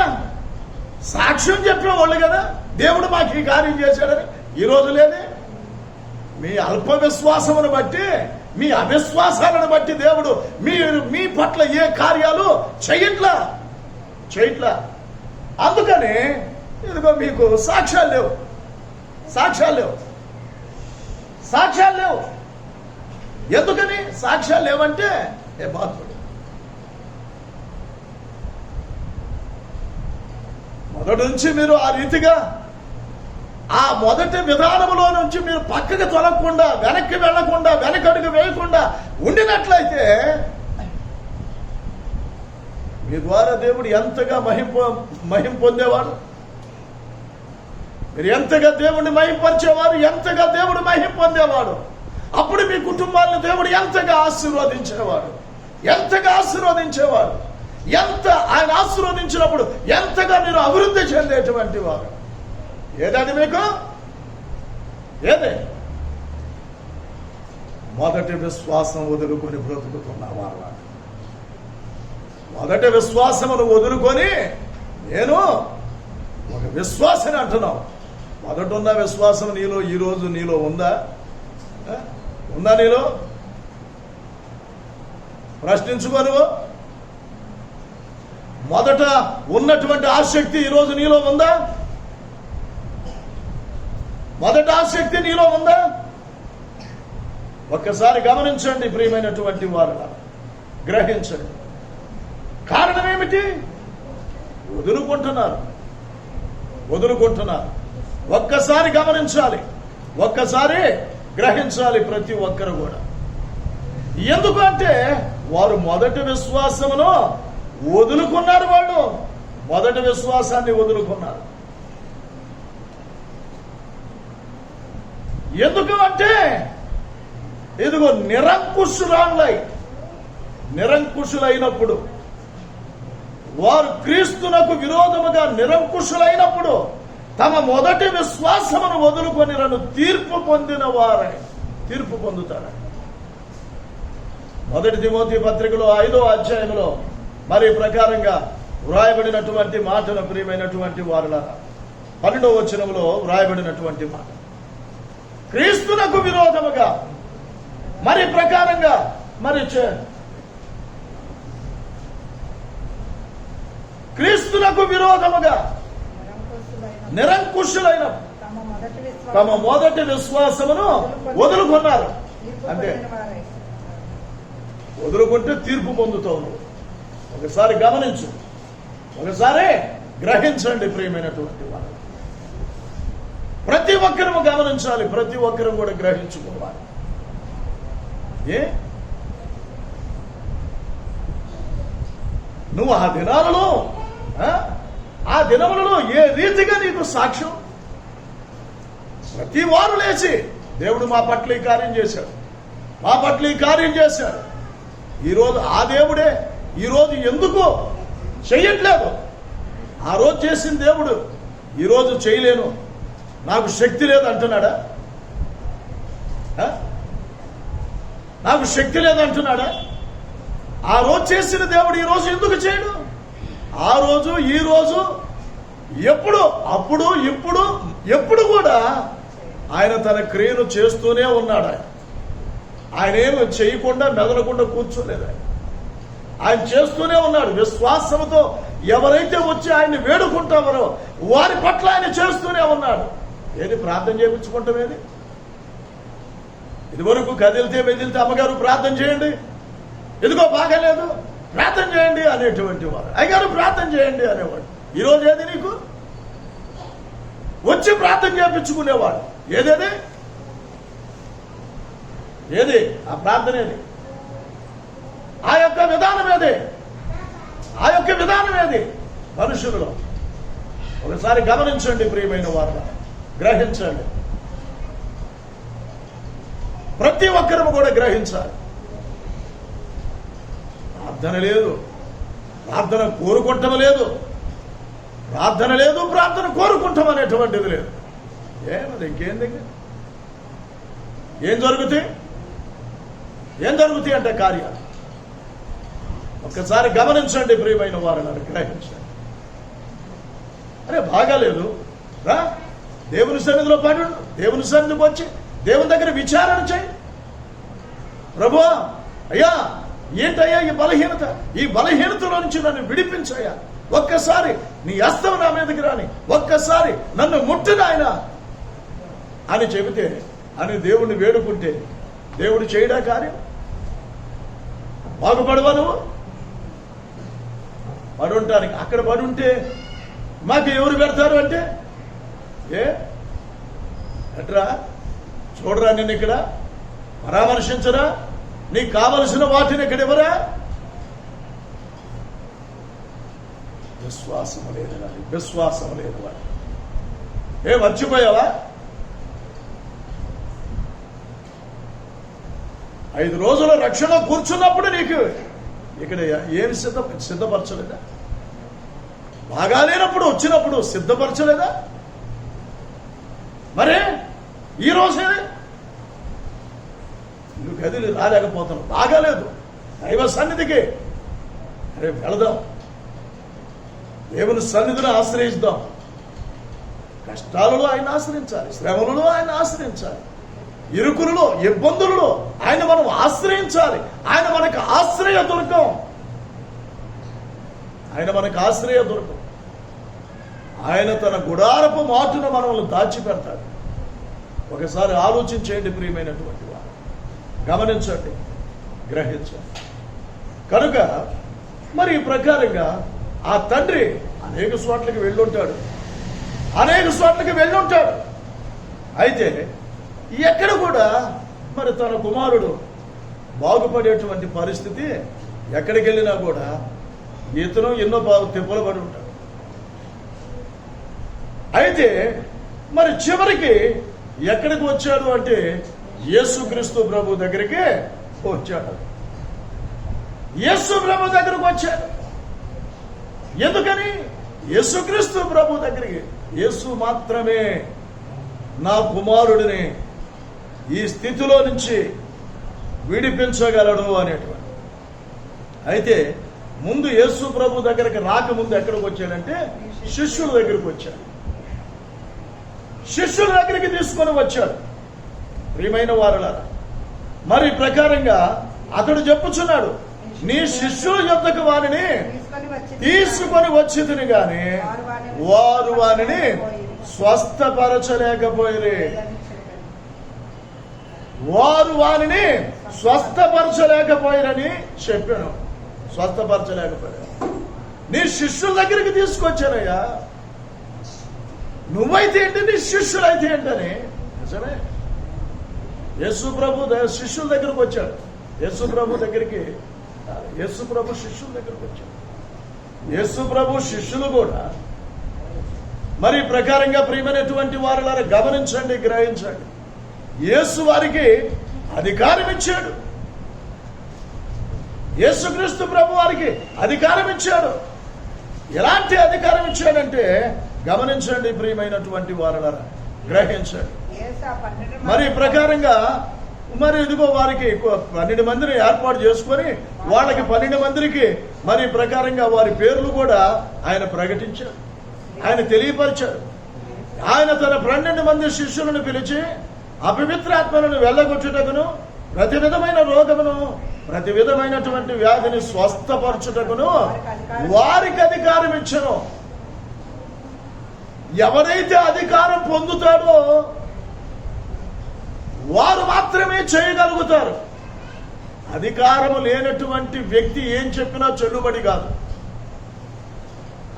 సాక్ష్యం చెప్పేవాళ్ళు కదా, దేవుడు మాకు ఈ కార్యం చేశాడని. ఈ రోజు లేదే. మీ అల్ప విశ్వాసమును బట్టి, మీ అవిశ్వాసాలను బట్టి దేవుడు మీ పట్ల ఏ కార్యాలు చేయట్లా. అందుకని ఇదిగో మీకు సాక్ష్యాలు లేవు, సాక్ష్యాలు లేవు, సాక్ష్యాలు లేవు. ఎందుకని సాక్ష్యాలు లేవంటే ఏ బాధపడు. మొదటి నుంచి మీరు ఆ రీతిగా ఆ మొదటి విధానంలో నుంచి మీరు పక్కకు తొలగకుండా, వెనక్కి వెళ్లకుండా, వెనకడుగు వేయకుండా ఉండినట్లయితే మీ ద్వారా దేవుడు ఎంతగా మహిమ పొందేవాడు, మీరు ఎంతగా దేవుడిని మహింపరిచేవారు, ఎంతగా దేవుడు మహిమ పొందేవాడు. అప్పుడు మీ కుటుంబాలను దేవుడు ఎంతగా ఆశీర్వదించేవాడు, ఎంతగా ఆశీర్వదించేవాడు. ఎంత ఆయన ఆశీర్వదించినప్పుడు ఎంతగా మీరు అభివృద్ధి చెందేటువంటి వారు. ఏదది మీకు? ఏదే? మొదటి విశ్వాసం వదులుకొని బ్రతుకుతున్నవారు. మొదటి విశ్వాసమును వదులుకొని నేను ఒక విశ్వాసని అంటున్నావు. మొదటున్న విశ్వాసం నీలో ఈరోజు నీలో ఉందా? ఉందా నీలో? ప్రశ్నించుకోను. మొదట ఉన్నటువంటి ఆసక్తి ఈరోజు నీలో ఉందా? మొదట ఆసక్తి నీలో ఉందా? ఒక్కసారి గమనించండి ప్రియమైనటువంటి వారు, గ్రహించండి. కారణం ఏమిటి? వదులుకుంటున్నారు. ఒక్కసారి గమనించాలి, ఒక్కసారి గ్రహించాలి ప్రతి ఒక్కరు కూడా. ఎందుకంటే వారు మొదటి విశ్వాసమును వదులుకున్నారు. వాళ్ళు మొదటి విశ్వాసాన్ని వదులుకున్నారు. ఎందుకు అంటే ఇదిగో నిరంకుశులైనప్పుడు, వారు క్రీస్తునకు విరోధముగా నిరంకుశులైనప్పుడు తమ మొదటి విశ్వాసమును వదులుకొని తీర్పు పొందిన వారై తీర్పు పొందుతారు. మొదటి తిమోతి పత్రికలో 5వ అధ్యాయంలో మరి ప్రకారంగా వ్రాయబడినటువంటి మాటను ప్రియమైనటువంటి వారులారా 12వ వచనంలో వ్రాయబడినటువంటి మాట, క్రీస్తునకు విరోధముగా మరి ప్రకారంగా క్రీస్తునకు విరోధముగా నిరంకుశులైన తమ మొదటి విశ్వాసమును వదులుకున్నారు. అంటే వదులుకుంటే తీర్పు పొందుతావు. ఒకసారి గమనించు, ఒకసారి గ్రహించండి ప్రియమైనటువంటి వారు. ప్రతి ఒక్కరూ గమనించాలి, ప్రతి ఒక్కరూ కూడా గ్రహించుకోవాలి. నువ్వు ఆ దినములలో ఏ రీతిగా నీకు సాక్ష్యం? ప్రతి వారు లేచి దేవుడు మా పట్ల ఈ కార్యం చేశాడు, మా పట్ల ఈ కార్యం చేశాడు. ఈరోజు ఆ దేవుడే ఈరోజు ఎందుకు చెయ్యట్లేదు? ఆ రోజు చేసిన దేవుడు ఈరోజు చేయలేను, నాకు శక్తి లేదు అంటున్నాడా? నాకు శక్తి లేదు అంటున్నాడా? ఆ రోజు చేసిన దేవుడు ఈ రోజు ఎందుకు చేయడు? ఆ రోజు ఈ రోజు ఎప్పుడు, అప్పుడు, ఇప్పుడు, ఎప్పుడు కూడా ఆయన తన క్రియను చేస్తూనే ఉన్నాడు. ఆయన ఏమి చేయకుండా మెదలకుండా కూర్చోలేదు. ఆయన చేస్తూనే ఉన్నాడు. విశ్వాసంతో ఎవరైతే వచ్చి ఆయన్ని వేడుకుంటామో వారి పట్ల ఆయన చేస్తూనే ఉన్నాడు. ఏది ప్రార్థన చేయించుకుంటాం? ఏది ఇదివరకు కదిలితే మెదిలితే అమ్మగారు ప్రార్థన చేయండి, ఇదిగో బాగాలేదు ప్రార్థన చేయండి అనేటువంటి వారు, అయ్యగారు ప్రార్థన చేయండి అనేవాడు. ఈరోజు ఏది నీకు? వచ్చి ప్రార్థన చేయించుకునేవాడు. ఏదేది? ఏది ఆ ప్రార్థన? ఏది ఆ యొక్క విధానం? ఏది ఆ యొక్క విధానం? ఏది మనుషులలో? ఒకసారి గమనించండి ప్రియమైన వారు, గ్రహించండి. ప్రతి ఒక్కరూ కూడా గ్రహించాలి. ప్రార్థన లేదు, ప్రార్థన కోరుకుంటాం లేదు, ప్రార్థన లేదు, ప్రార్థన కోరుకుంటాం అనేటువంటిది లేదు. ఏమది? ఇంకేం దగ్గర ఏం జరుగుతాయి? ఏం జరుగుతాయి అంటే కార్యాలు. ఒక్కసారి గమనించండి ప్రియమైన వారిని, గ్రహించండి. అరే బాగాలేదు రా, దేవుని సన్నిధిలో పడు, దేవుని సన్నిధికి వచ్చి దేవుని దగ్గర విచారణ చేయి. ప్రభువా, అయ్యా ఏంటయ్యా ఈ బలహీనత, ఈ బలహీనతలో నుంచి నన్ను విడిపించయ్యా, ఒక్కసారి నీ హస్తం నా మీదకి రాని, ఒక్కసారి నన్ను ముట్టు నాయనా అని చెబితే, అని దేవుణ్ణి వేడుకుంటే దేవుడు చేయడా కార్యం? బాగుపడవా నువ్వు? పడుంటానికి అక్కడ పడుంటే మాకు ఎవరు పెడతారు అంటే, ఎట్రా చూడరా, నిన్ను ఇక్కడ పరామర్శించరా, నీకు కావలసిన వాటిని ఇక్కడ ఇవ్వరా? విశ్వాసం లేదు వాడి, విశ్వాసం లేదు వాడి. మర్చిపోయావా? 5 రోజుల రక్షణ కూర్చున్నప్పుడు నీకు ఇక్కడ ఏమి సిద్ధపరచలేదా? బాగాలేనప్పుడు వచ్చినప్పుడు సిద్ధపరచలేదా? మరే ఈ రోజే నువ్వు కదిలి రాలేకపోతున్నావు, బాగాలేదు, దైవ సన్నిధికి అరే వెళదాం, దేవుని సన్నిధిని ఆశ్రయిద్దాం. కష్టాలలో ఆయన ఆశ్రయించాలి, శ్రమలలో ఆయన ఆశ్రయించాలి, ఇరుకులలో ఇబ్బందులలో ఆయన మనం ఆశ్రయించాలి. ఆయన మనకు ఆశ్రయ దుర్గం, ఆయన మనకు ఆశ్రయ దుర్గం. ఆయన తన గుడారపు మాటున మనల్ని దాచిపెడతాడు. ఒకసారి ఆలోచించేయండి ప్రియమైనటువంటి వారు, గమనించండి, గ్రహించండి. కనుక మరి ఈ ప్రకారంగా ఆ తండ్రి అనేక చోట్లకి వెళ్ళుంటాడు, అనేక చోట్లకి వెళ్ళుంటాడు. అయితే ఎక్కడ కూడా మరి తన కుమారుడు బాగుపడేటువంటి పరిస్థితి ఎక్కడికి వెళ్ళినా కూడా ఇతను ఎన్నో తిప్పలు పడి ఉంటాడు. అయితే మరి చివరికి ఎక్కడికి వచ్చాడు అంటే యేసుక్రీస్తు ప్రభు దగ్గరికి వచ్చాడు. యేసు ప్రభు దగ్గరకు వచ్చాడు. ఎందుకని? యేసుక్రీస్తు ప్రభు దగ్గరికి, యేసు మాత్రమే నా కుమారుడిని ఈ స్థితిలో నుంచి విడిపించగలడు అనేటువంటి. అయితే ముందు యేసు ప్రభు దగ్గరికి రాకముందు ఎక్కడికి వచ్చాడంటే శిష్యుల దగ్గరికి వచ్చాడు. శిష్యుల దగ్గరికి తీసుకొని వచ్చాడు. ప్రియమైన వారలారా, మరి ప్రకారంగా అతడు చెప్పుచున్నాడు, నీ శిష్యుల యొద్దకు వారిని తీసుకొని వచ్చితిని గాని వారు వారిని స్వస్థపరచలేకపోయిరి. వారు వారిని స్వస్థపరచలేకపోయారని చెప్పాను. స్వస్థపరచలేకపోయారు. నీ శిష్యుల దగ్గరికి తీసుకొచ్చానయ్యా, నువ్వైతే ఏంటి, నీ శిష్యులైతే ఏంటని. నిజమే, యేసు ప్రభు శిష్యుల దగ్గరకు వచ్చాడు. యేసు ప్రభు దగ్గరికి, యేసు ప్రభు శిష్యుల దగ్గరకు వచ్చాడు. యేసు ప్రభు శిష్యులు కూడా మరి ప్రకారంగా ప్రియమైనటువంటి వారులారా గమనించండి, గ్రహించండి. యేసు వారికి అధికారం ఇచ్చాడు. యేసుక్రీస్తు ప్రభు వారికి అధికారం ఇచ్చాడు. ఎలాంటి అధికారం ఇచ్చాడంటే గమనించండి ప్రియమైనటువంటి వారులారా, గ్రహించండి. మరి ప్రకారంగా మరి ఇదిగో వారికి 12 మందిని ఏర్పాటు చేసుకొని వాళ్ళకి 12 మందికి మరి ప్రకారంగా వారి పేర్లు కూడా ఆయన ప్రకటించారు, ఆయన తెలియపరిచారు. ఆయన తన 12 మంది శిష్యులను పిలిచి అపవిత్రాత్మలను వెళ్ళగొట్టుటకును, ప్రతి విధమైన రోగమును, ప్రతి విధమైనటువంటి వ్యాధిని స్వస్థపరచుటకును వారికి అధికారం ఇచ్చను. ఎవరైతే అధికారం పొందుతాడో వారు మాత్రమే చేయగలుగుతారు. అధికారము లేనటువంటి వ్యక్తి ఏం చెప్పినా చెల్లుబడి కాదు.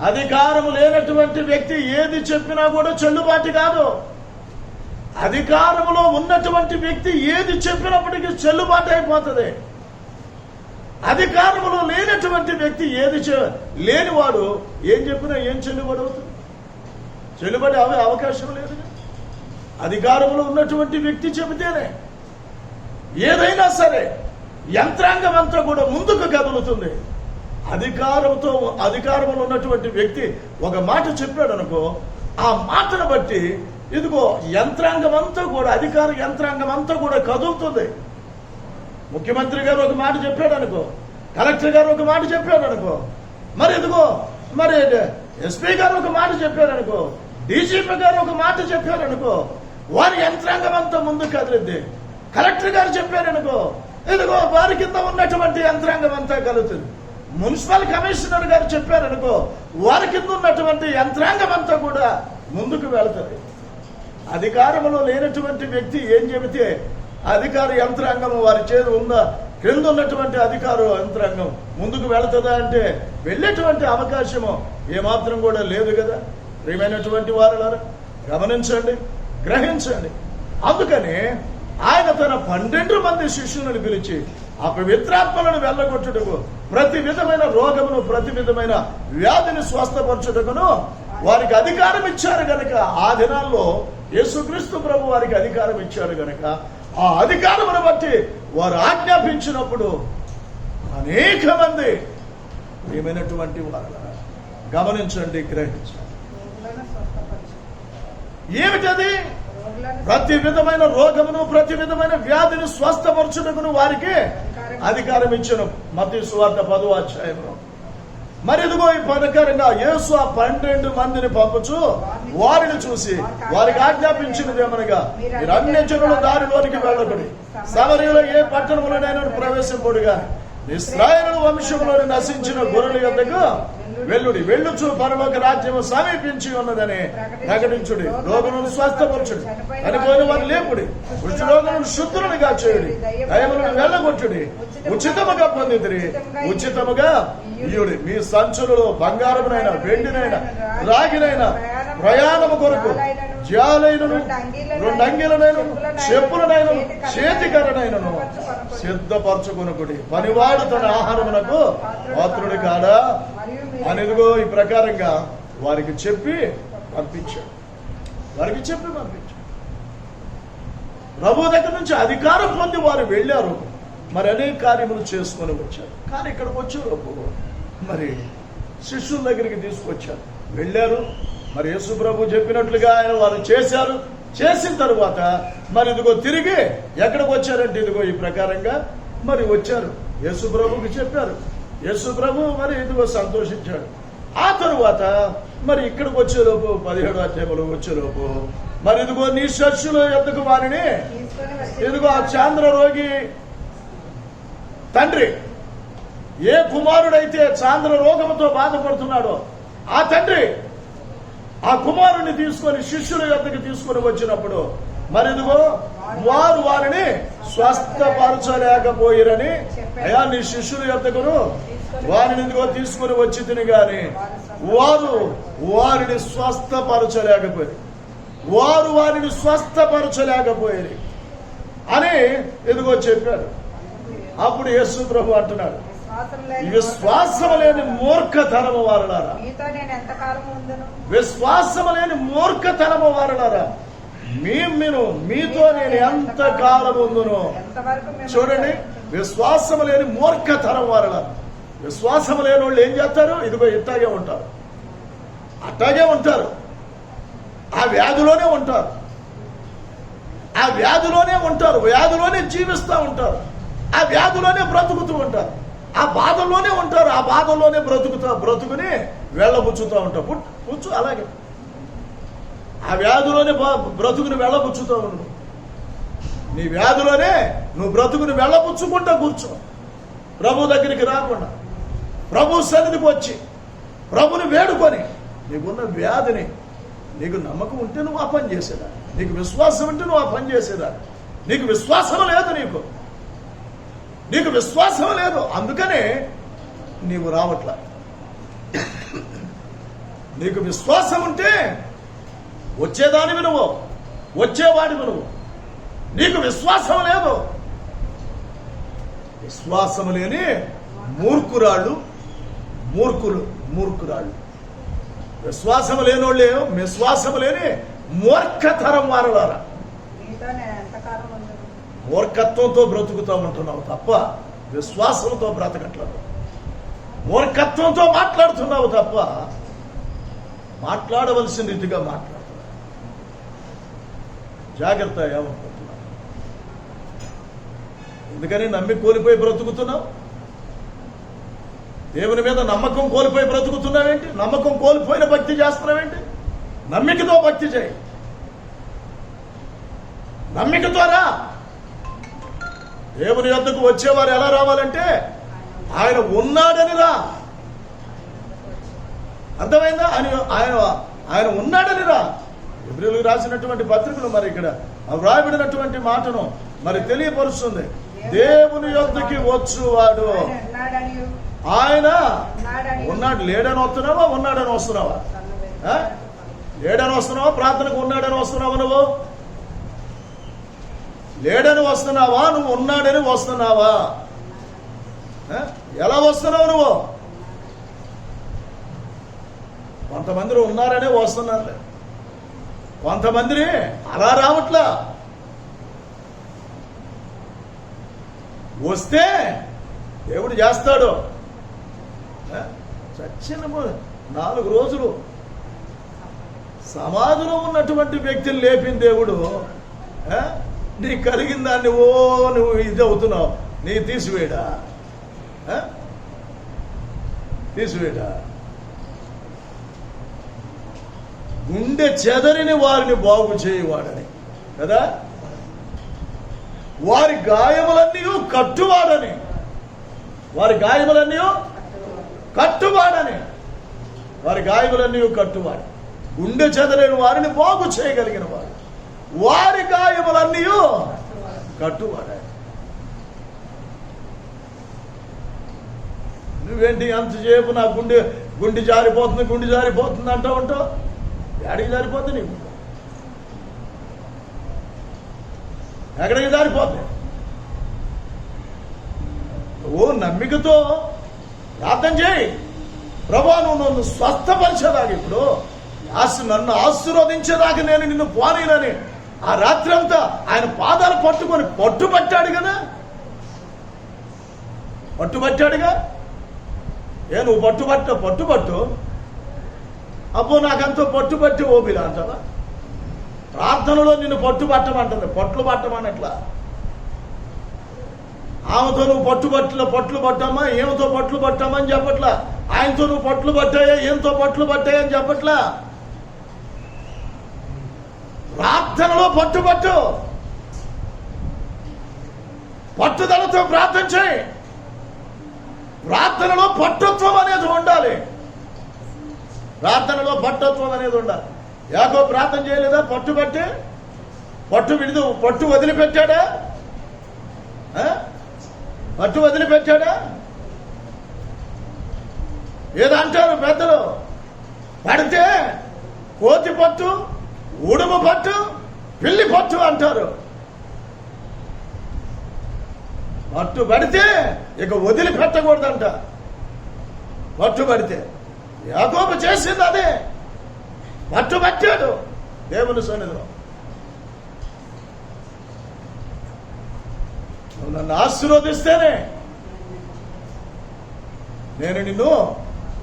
అధికారము లేనటువంటి వ్యక్తి ఏది చెప్పినా కూడా చెల్లుబాటు కాదు. అధికారములో ఉన్నటువంటి వ్యక్తి ఏది చెప్పినప్పటికీ చెల్లుబాటు అయిపోతుంది. అధికారములో లేనటువంటి వ్యక్తి ఏది లేనివాడు ఏం చెప్పినా ఏం చెల్లుబడి అవుతుంది? చెల్లుబడి అవకాశం లేదు. అధికారంలో ఉన్నటువంటి వ్యక్తి చెబితేనే ఏదైనా సరే యంత్రాంగం అంతా కూడా ముందుకు కదులుతుంది. అధికారంలో ఉన్నటువంటి వ్యక్తి ఒక మాట చెప్పాడు అనుకో, ఆ మాటను బట్టి ఇదిగో యంత్రాంగం అంతా కూడా, అధికార యంత్రాంగం అంతా కూడా కదులుతుంది. ముఖ్యమంత్రి గారు ఒక మాట చెప్పాడు అనుకో, కలెక్టర్ గారు ఒక మాట చెప్పాడు అనుకో, మరి ఇదిగో మరి ఎస్పీ గారు ఒక మాట చెప్పారు అనుకో, డీజీపీ గారు ఒక మాట చెప్పారు అనుకో, వారి యంత్రాంగం అంతా ముందు కదిలిద్ది. కలెక్టర్ గారు చెప్పారనుకో, ఇదిగో వారి కింద ఉన్నటువంటి యంత్రాంగం అంతా కలుగుతుంది. మున్సిపల్ కమిషనర్ గారు చెప్పారనుకో, వారి కింద ఉన్నటువంటి యంత్రాంగం అంతా కూడా ముందుకు వెళుతుంది. అధికారంలో లేనటువంటి వ్యక్తి ఏం చెబితే అధికార యంత్రాంగం వారి చేతి ఉందా, క్రింద ఉన్నటువంటి అధికార యంత్రాంగం ముందుకు వెళుతుందా అంటే వెళ్ళేటువంటి అవకాశము ఏమాత్రం కూడా లేదు కదా. ప్రియమైనటువంటి వారులారా, గమనించండి, గ్రహించండి. అందుకని ఆయన తన 12 మంది శిష్యులను పిలిచి అపవిత్రాత్మలను వెళ్ళగొట్టుటకు, ప్రతి విధమైన రోగమును, ప్రతి విధమైన వ్యాధిని స్వస్థపరచుటకును వారికి అధికారం ఇచ్చారు గనక, ఆ దినాల్లో యేసుక్రీస్తు ప్రభు వారికి అధికారం ఇచ్చారు గనక, ఆ అధికారమును బట్టి వారు ఆజ్ఞాపించినప్పుడు అనేక మంది ఏమైనటువంటి వారు గమనించండి, గ్రహించండి. ఏమిటది? ప్రతి విధమైన రోగమును, ప్రతి విధమైన వ్యాధిని స్వస్థపరచుటకును వారికి అధికారం ఇచ్చెను. మత్తయి సువార్త 10వ అధ్యాయంలో. మరి ఇదిగో ఈ ప్రకారంగా యేసు ఆ 12 మందిని పంపుచు వారిని చూసి వారికి ఆజ్ఞాపించినదేమనగా, మీరు అన్ని జనుల దారిలోనికి వెళ్ళకుడి, సమరయులో ఏ పట్టణంలోనైనా ప్రవేశింపడు గాని ఇశ్రాయేలు వంశంలోని నశించిన గొర్రెల యొద్దకు వెళ్ళుడి, వెళ్ళుచు పరలోక రాజ్యము సమీపించి ఉన్నదని ప్రకటించుడి, రోగులను స్వస్థపరచుడి, చనిపోయిన వారు లేపుడి, కుష్ఠ రోగులను శుద్ధులుగా చేయుడి, దయ్యములను వెళ్ళగొట్టుడి, ఉచితముగా పొందితిరి, ఉచితముగా ఇయుడి. మీ సంచులలో బంగారమునైనా, వెండినైనా, రాగినైనా, ప్రయాణము కొరకు జాలైనను, 2 అంగీలనైనా, చెప్పులనైనా, చేతికరనైనను సిద్ధపరచుకొనుకుడి. పనివాడు తన ఆహారమునకు పాత్రుడు కాడా అనేదిగో ఈ ప్రకారంగా వారికి చెప్పి పంపించాడు. ప్రభు దగ్గర నుంచి అధికారం పొంది వారు వెళ్ళారు. మరి అనేక కార్యములు చేసుకొని వచ్చారు. కానీ ఇక్కడికి వచ్చారు, మరి శిష్యుల దగ్గరికి తీసుకొచ్చారు, వెళ్ళారు. మరి యేసు ప్రభు చెప్పినట్లుగా ఆయన వారు చేశారు. చేసిన తరువాత మరి ఇదిగో తిరిగి ఎక్కడికి వచ్చారంటే ఇదిగో ఈ ప్రకారంగా మరి వచ్చారు. యేసు ప్రభుకి చెప్పారు. యేసు ప్రభు మరి ఇదిగో సంతోషించాడు. ఆ తరువాత మరి ఇక్కడికి వచ్చేలోపు 17వ అధ్యాయంలో వచ్చేలోపు మరి ఇదిగో నీ శిష్యుల యొద్దకు వారిని ఇదిగో ఆ చాంద్ర రోగి తండ్రి, ఏ కుమారుడైతే చాంద్ర రోగంతో బాధపడుతున్నాడో ఆ తండ్రి ఆ కుమారుని తీసుకొని శిష్యుల యొద్దకు తీసుకొని వచ్చినప్పుడు మరి ఇదిగో వారు వారిని స్వస్థపరచలేకపోయిరని, అయ్యా నీ శిష్యుల యొద్దకును వారిని ఇదిగో తీసుకొని వచ్చి తిని గాని వారు వారిని స్వస్థపరచలేకపోయారు అని ఇదిగో చెప్పారు. అప్పుడు యేసు ప్రభు అంటున్నాడు, విశ్వాసము లేని మూర్ఖతరము వారులారా, విశ్వాసము లేని మూర్ఖతరము వారులారా, మీతో నేను ఎంత కాలం ఉందును. చూడండి, విశ్వాసము లేని మూర్ఖతరం వారులారా. విశ్వాసము లేని వాళ్ళు ఏం చేస్తారు? ఇదిగో ఇట్టాగే ఉంటారు, అట్టాగే ఉంటారు, ఆ వ్యాధిలోనే ఉంటారు, వ్యాధిలోనే జీవిస్తూ ఉంటారు, ఆ వ్యాధిలోనే బ్రతుకుతూ ఉంటారు, ఆ బాధల్లోనే ఉంటారు, ఆ బాధల్లోనే బ్రతుకుని వెళ్ళబుచ్చుతూ ఉంటారు. కూర్చో, అలాగే ఆ వ్యాధిలోనే బ్రతుకుని వెళ్ళబుచ్చుతూ ఉండు. నీ వ్యాధిలోనే నువ్వు బ్రతుకుని వెళ్ళబుచ్చుకుంటా కూర్చో. ప్రభు దగ్గరికి రాకుండా ప్రభు సన్నిధికి వచ్చి ప్రభుని వేడుకొని నీకున్న వ్యాధిని, నీకు నమ్మకం ఉంటే నువ్వు ఆ పని చేసేదా, నీకు విశ్వాసం ఉంటే నువ్వు ఆ పని చేసేదా. నీకు విశ్వాసం లేదు, నీకు విశ్వాసం లేదు, అందుకనే నీవు రావట్లా. నీకు విశ్వాసం ఉంటే వచ్చేదానివి నువ్వు, వచ్చేవాడివి నువ్వు. నీకు విశ్వాసం లేదు. విశ్వాసం లేని మూర్ఖురాళ్ళు, మూర్ఖురాళ్ళు, విశ్వాసం లేనోళ్ళే, విశ్వాసం లేని మూర్ఖతరం వారలారా. మూర్ఖత్వంతో బ్రతుకుతూ ఉంటున్నావు తప్ప విశ్వాసంతో బ్రతకట్లేదు. మూర్ఖత్వంతో మాట్లాడుతున్నావు తప్ప మాట్లాడవలసిన రీతిగా మాట్లాడుతున్నావు. జాగ్రత్త ఏమనుకుంటున్నావు? ఎందుకని నమ్మి కోల్పోయి బ్రతుకుతున్నావు? దేవుని మీద నమ్మకం కోల్పోయి బ్రతుకుతున్నావేంటి? నమ్మకం కోల్పోయిన భక్తి చేస్తున్నావేంటి? నమ్మికతో భక్తి చేయి, నమ్మికతో రా. దేవుని యొద్దకు వచ్చేవారు ఎలా రావాలంటే ఆయన ఉన్నాడని రా. అర్థమైందా? ఆయన ఆయన ఉన్నాడని రా. హెబ్రీయులకు రాసినటువంటి పత్రికలు మరి ఇక్కడ వ్రాయబడినటువంటి మాటను మరి తెలియపరుస్తుంది. దేవుని యొద్దకి వచ్చువాడు ఆయన ఉన్నాడు. లేడని వస్తున్నావా? ఉన్నాడని వస్తున్నావా? లేడని వస్తున్నావా? ప్రార్థనకు ఉన్నాడని వస్తున్నావా? నువ్వు లేడని వస్తున్నావా? నువ్వు ఉన్నాడని వస్తున్నావా? ఎలా వస్తున్నావు నువ్వు? కొంతమంది ఉన్నారనే వస్తున్నారు, కొంతమందిని అలా రావట్లా. వస్తే దేవుడు చేస్తాడు. చచ్చిన 4 రోజులు సమాధిలో ఉన్నటువంటి వ్యక్తిని లేపిన దేవుడు నీకు కలిగిన దాన్ని నువ్వు ఇది అవుతున్నావు. నీ తీసివేయడా? తీసివేయడా? గుండె చెదరిని వారిని బాగు చేయవాడని కదా, వారి గాయములన్నీ కట్టువాడని, వారి గాయములన్నీ కట్టువాడని, వారి గాయములన్నీ కట్టువాడు. గుండె చెదరిని వారిని బాగు చేయగలిగిన వాడు, వారి గాయములన్నీ కట్టువాడు. నువ్వేంటి అంతసేపు నా గుండె జారిపోతుంది అంటూ ఉంటావు? ఎక్కడికి జారిపోతుంది? నీకు ఎక్కడికి జారిపోతుంది? నువ్వు నమ్మికతో ప్రార్థన చేయి. ప్రభువా, నువ్వు నన్ను స్వస్థపరిచేదాకా, ఇప్పుడు నన్ను ఆశీర్వదించేదాకా నేను నిన్ను పోనీనని ఆ రాత్రి అంతా ఆయన పాదాలు పట్టుకొని పట్టుబట్టాడు కదా, పట్టుబట్టాడుగా. నువ్వు పట్టుబట్టు. అబ్బో నాకంతో పట్టుబట్టి ఓపిలా అంటావా? ప్రార్థనలో నిన్ను పట్టుబట్టమంటుంది, పట్లు పట్టమనట్లా. ఆమెతో నువ్వు పట్లు పట్టమ్మా, ఏమితో పట్లు పట్టమని చెప్పట్లా. ఆయనతో నువ్వు పట్లు పట్టాయా, ఏంతో పట్లు పట్టాయని చెప్పట్లా. ప్రార్థనలో పట్టు, పట్టుదలతో ప్రార్థన చేయి. ప్రార్థనలో పట్టుత్వం అనేది ఉండాలి. ప్రార్థనలో పట్టుత్వం అనేది ఉండాలి. యాకోబు ప్రార్థన చేయలేదా? పట్టు వదిలిపెట్టాడా? పట్టు వదిలిపెట్టాడా? ఏదంటారు పెద్దలు, పడితే కోతి పట్టు, ఉడుము పట్టు, పిల్లి పట్టు అంటారు. పట్టు పడితే ఇక వదిలిపెట్టకూడదంట. పట్టు పడితే యాకోబు చేసింది అదే, పట్టుబట్టాడు దేవుని సన్నిధిలో. నువ్వు నన్ను ఆశీర్వదిస్తేనే నేను నిన్ను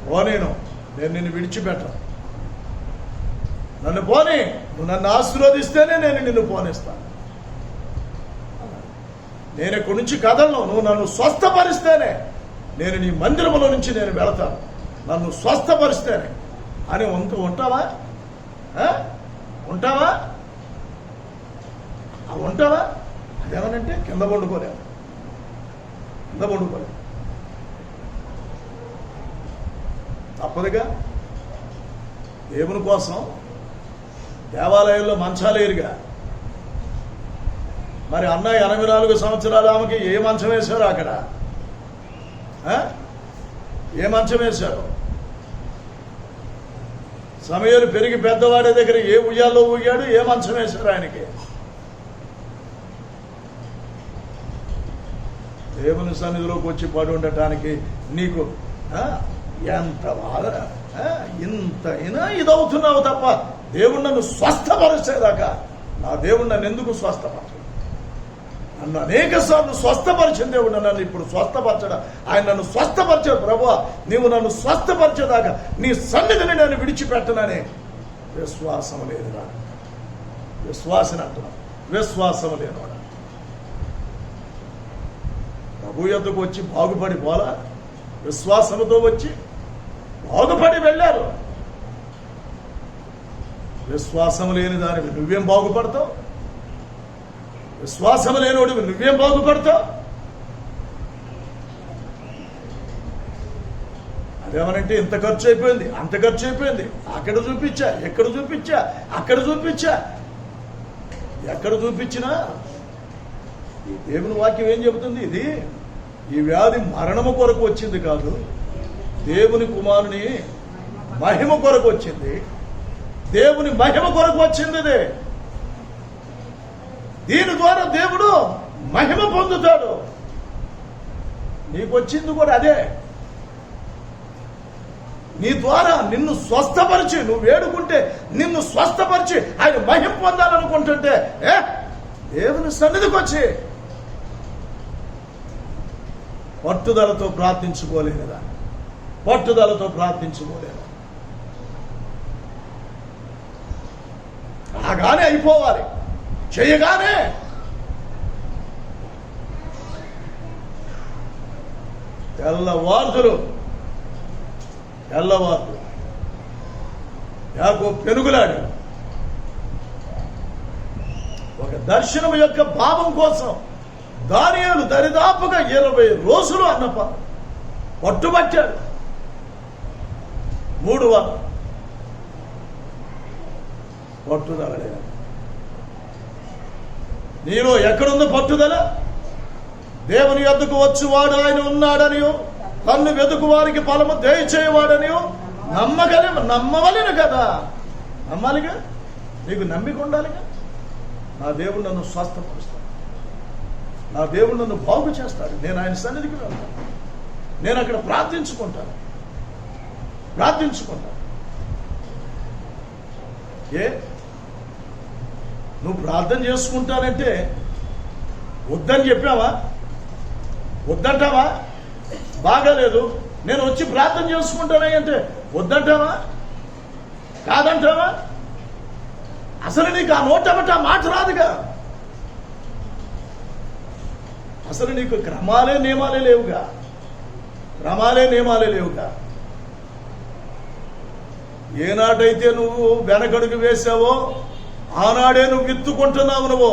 పోనీను, నేను నిన్ను విడిచిపెట్టను. నన్ను పోనీ, నువ్వు నన్ను ఆశీర్వదిస్తేనే నేను నిన్ను పోనిస్తాను. నేను ఇక్కడి నుంచి కదలను. నువ్వు నన్ను స్వస్థపరిస్తేనే నేను నీ మందిరములో నుంచి నేను వెళతాను, నన్ను స్వస్థపరిస్తేనే అని ఉంటావా? ఉంటావా? అదేమనంటే కింద పండుకోలేవు. తప్పదుగా. దేవుని కోసం దేవాలయంలో మంచాలేరుగా. మరి అన్న 84 సంవత్సరాలు ఆమెకి ఏ మంచం వేశారు అక్కడ? ఏ మంచం వేశారు? సమయాలు పెరిగి పెద్దవాడి దగ్గర ఏ ఉయ్యాల్లో ఊగాడు? ఏ మంచం వేశారు ఆయనకి? దేవుని సన్నిధిలోకి వచ్చి పడి ఉండటానికి నీకు ఎంత వాదన, ఇంతైనా ఇదవుతున్నావు తప్ప దేవుడు నన్ను స్వస్థపరిచేదాకా నా దేవుడు నన్ను ఎందుకు స్వస్థపరచడు? నన్ను అనేక సార్లు స్వస్థపరిచిన దేవుడు నన్ను ఇప్పుడు స్వస్థపరచడా? ఆయన నన్ను స్వస్థపరిచాడు. ప్రభువా, నీవు నన్ను స్వస్థపరిచేదాకా నీ సన్నిధిని నేను విడిచిపెట్టనని విశ్వాసం లేదురా. విశ్వాసని అంటున్నా, విశ్వాసం లేనివాడు. ప్రభు యొద్దకు వచ్చి బాగుపడి పోలా, విశ్వాసముతో వచ్చి బాగుపడి వెళ్ళారు. విశ్వాసం లేని దానివి నువ్వేం బాగుపడతావు? విశ్వాసం లేనివాడివి నువ్వేం బాగుపడతావు? అదేమనంటే ఇంత ఖర్చు అయిపోయింది, అంత ఖర్చు అయిపోయింది, అక్కడ చూపించా, ఎక్కడ చూపించా, అక్కడ చూపించా. ఎక్కడ చూపించినా ఈ దేవుని వాక్యం ఏం చెబుతుంది? ఈ వ్యాధి మరణము కొరకు వచ్చింది కాదు, దేవుని కుమారుని మహిమ కొరకు వచ్చింది. దేవుని మహిమ కొరకు వచ్చింది ఇది. దీని ద్వారా దేవుడు మహిమ పొందుతాడు. నీకు వచ్చింది కూడా అదే. నీ ద్వారా నిన్ను స్వస్థపరిచి, నువ్వు వేడుకుంటే నిన్ను స్వస్థపరిచి ఆయన మహిమ పొందాలనుకుంటుంటే దేవుని సన్నిధికి వచ్చి పట్టుదలతో ప్రార్థించుకోలేదా? పట్టుదలతో ప్రార్థించుకోలేదా? అలాగానే అయిపోవాలి. చేయగానే తెల్లవార్దులు యాకోబు పెనుగులాడు. ఒక దర్శనం యొక్క భావం కోసం దానియేలు దరిదాపుగా 20 రోజులు పట్టుబట్టాడు. 3 వారాలు పట్టుదల లేదు. నీలో ఎక్కడుందో పట్టుదల? దేవుని యొద్దకు వచ్చువాడు ఆయన ఉన్నాడనియో, తన్ను వెతుకు వారికి ఫలము దయచేయవాడనియో నమ్మవలెను కదా. నమ్మాలిగా, నీకు నమ్మిక ఉండాలిగా. నా దేవుడు నన్ను స్వస్థపరుస్తాడు, నా దేవుడు నన్ను బాగు చేస్తాడు. నేను ఆయన సన్నిధికి వెళ్తాను, నేను అక్కడ ప్రార్థించుకుంటాను. నువ్వు ప్రార్థన చేసుకుంటానంటే వద్దని చెప్పావా? వద్దంటావా? బాగాలేదు, నేను వచ్చి ప్రార్థన చేసుకుంటానే అంటే వద్దంటావా? కాదంటావా? అసలు నీకు ఆ నోటమట మాట రాదుగా. అసలు నీకు క్రమాలే నియమాలే లేవుగా. ఏనాడైతే నువ్వు వెనకడుగు వేసావో ఆనాడే నువ్వు విత్తుకుంటున్నావు. నువ్వు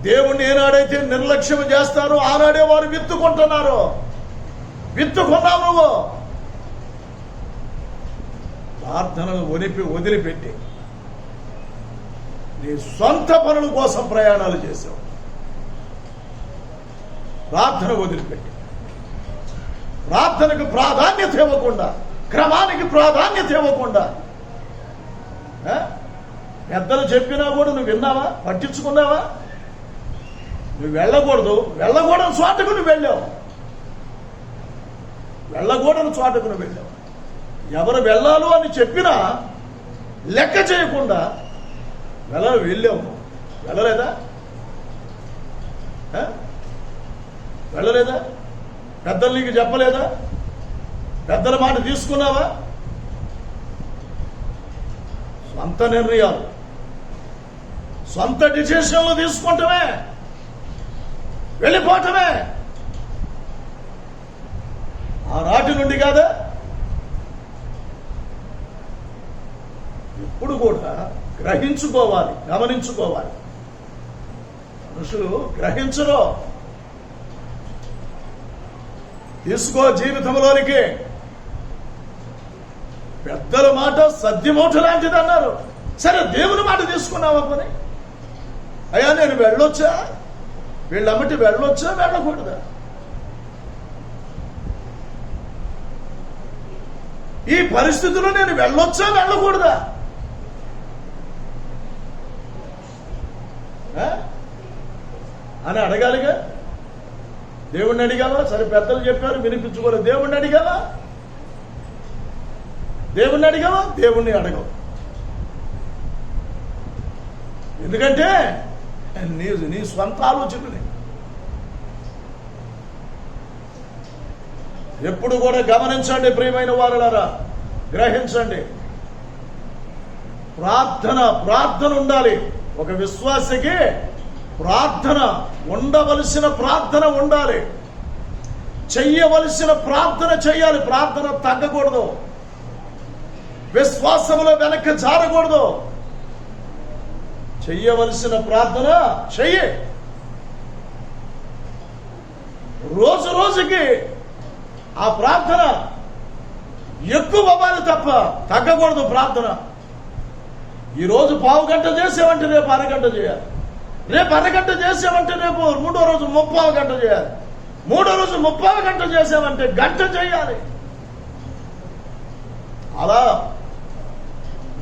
దేవుణ్ణి ఏనాడైతే నిర్లక్ష్యం చేస్తారో ఆనాడే వారు విత్తుకున్నావు. నువ్వు ప్రార్థనలు వదిలిపెట్టి నీ సొంత పనుల కోసం ప్రయాణాలు చేసావు. ప్రార్థన వదిలిపెట్టి, ప్రార్థనకు ప్రాధాన్యత ఇవ్వకుండా, క్రమానికి ప్రాధాన్యత ఇవ్వకుండా, పెద్దలు చెప్పినా కూడా నువ్వు విన్నావా? పట్టించుకున్నావా? నువ్వు వెళ్ళకూడని చోటకు నువ్వు వెళ్ళావు. ఎవరు వెళ్ళాలో అని చెప్పినా లెక్క చేయకుండా వెళ్ళావు. వెళ్ళలేదా? పెద్దలు నీకు చెప్పలేదా? పెద్దల మాట తీసుకున్నావా? సొంత నిర్ణయాలు, సొంత డిసిషన్లు తీసుకుంటమే, వెళ్ళిపోవటమే. ఆనాటి నుండి కాదా? ఎప్పుడు కూడా గ్రహించుకోవాలి, గమనించుకోవాలి. మనుషులు గ్రహించరు. తీసుకో జీవితంలోనికి. పెద్దల మాట సద్దిమూట లాంటిది అన్నారు. సరే, దేవుని మాట తీసుకున్నావా? పని అయ్యా, నేను వెళ్ళొచ్చా? వీళ్ళమ్మటి వెళ్ళొచ్చా, వెళ్ళకూడదా? ఈ పరిస్థితుల్లో నేను వెళ్ళొచ్చా, వెళ్ళకూడదా అని అడగాలిగా. దేవుణ్ణి అడిగావా? సరే, పెద్దలు చెప్పారు, వినిపించుకోలేదు. దేవుణ్ణి అడిగావా? దేవుణ్ణి అడగవు. ఎందుకంటే నీ స్వంత ఆలోచనని. ఎప్పుడు కూడా గమనించండి ప్రియమైన వారలారా, గ్రహించండి. ప్రార్థన ఉండాలి. ఒక విశ్వాసికి ఉండవలసిన ప్రార్థన ఉండాలి. చెయ్యవలసిన ప్రార్థన చెయ్యాలి. ప్రార్థన తగ్గకూడదు. విశ్వాసంలో వెనక్కి జారకూడదు. చెయ్యవలసిన ప్రార్థన చెయ్యి. రోజుకి ఆ ప్రార్థన ఎక్కువ అవ్వాలి తప్ప తగ్గకూడదు ప్రార్థన. ఈరోజు పావు గంట చేసామంటే రేపు అరగంట చేయాలి, రేపు అరగంట చేసామంటే రేపు మూడో రోజు 30 గంట చేయాలి, మూడో రోజు 30 గంట చేసామంటే గంట చేయాలి. అలా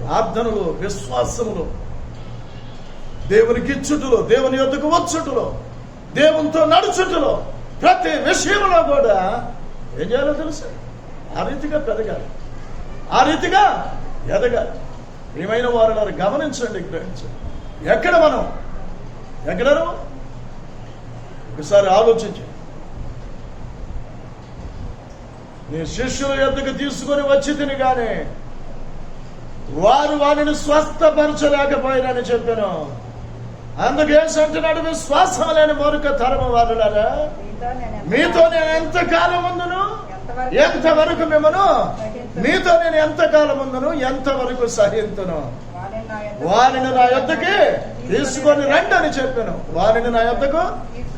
ప్రార్థనలు, విశ్వాసములు, దేవునికి ఇచ్చుటలో, దేవుని యొద్దకు వచ్చుటలో, దేవునితో నడుచుటలో, ప్రతి విషయంలో కూడా ఏం చేయాలో తెలుసు, ఆ రీతిగా పెరగాలి, ఆ రీతిగా ఎదగాలి. ప్రియమైన వారు గమనించండి, గ్రహించండి. ఎక్కడ ఒకసారి ఆలోచించి, నీ శిష్యుల యొద్దకు తీసుకొని వచ్చి తిని గాని వారు వారిని స్వస్థపరచలేకపోయినని చెప్పాను. అందుకేసంటున్నాడు, విశ్వాసం లేని మూర్ఖ తరము వారులారా, మీతో నేను ఎంతకాలం ఉందును, ఎంతవరకు మిమ్మను, మీతో నేను ఎంతకాలం ఉందును, ఎంతవరకు సహింతును. వారిని నా యొద్దకి తీసుకొని రండి అని చెప్పాను, వారిని నా యొద్దకు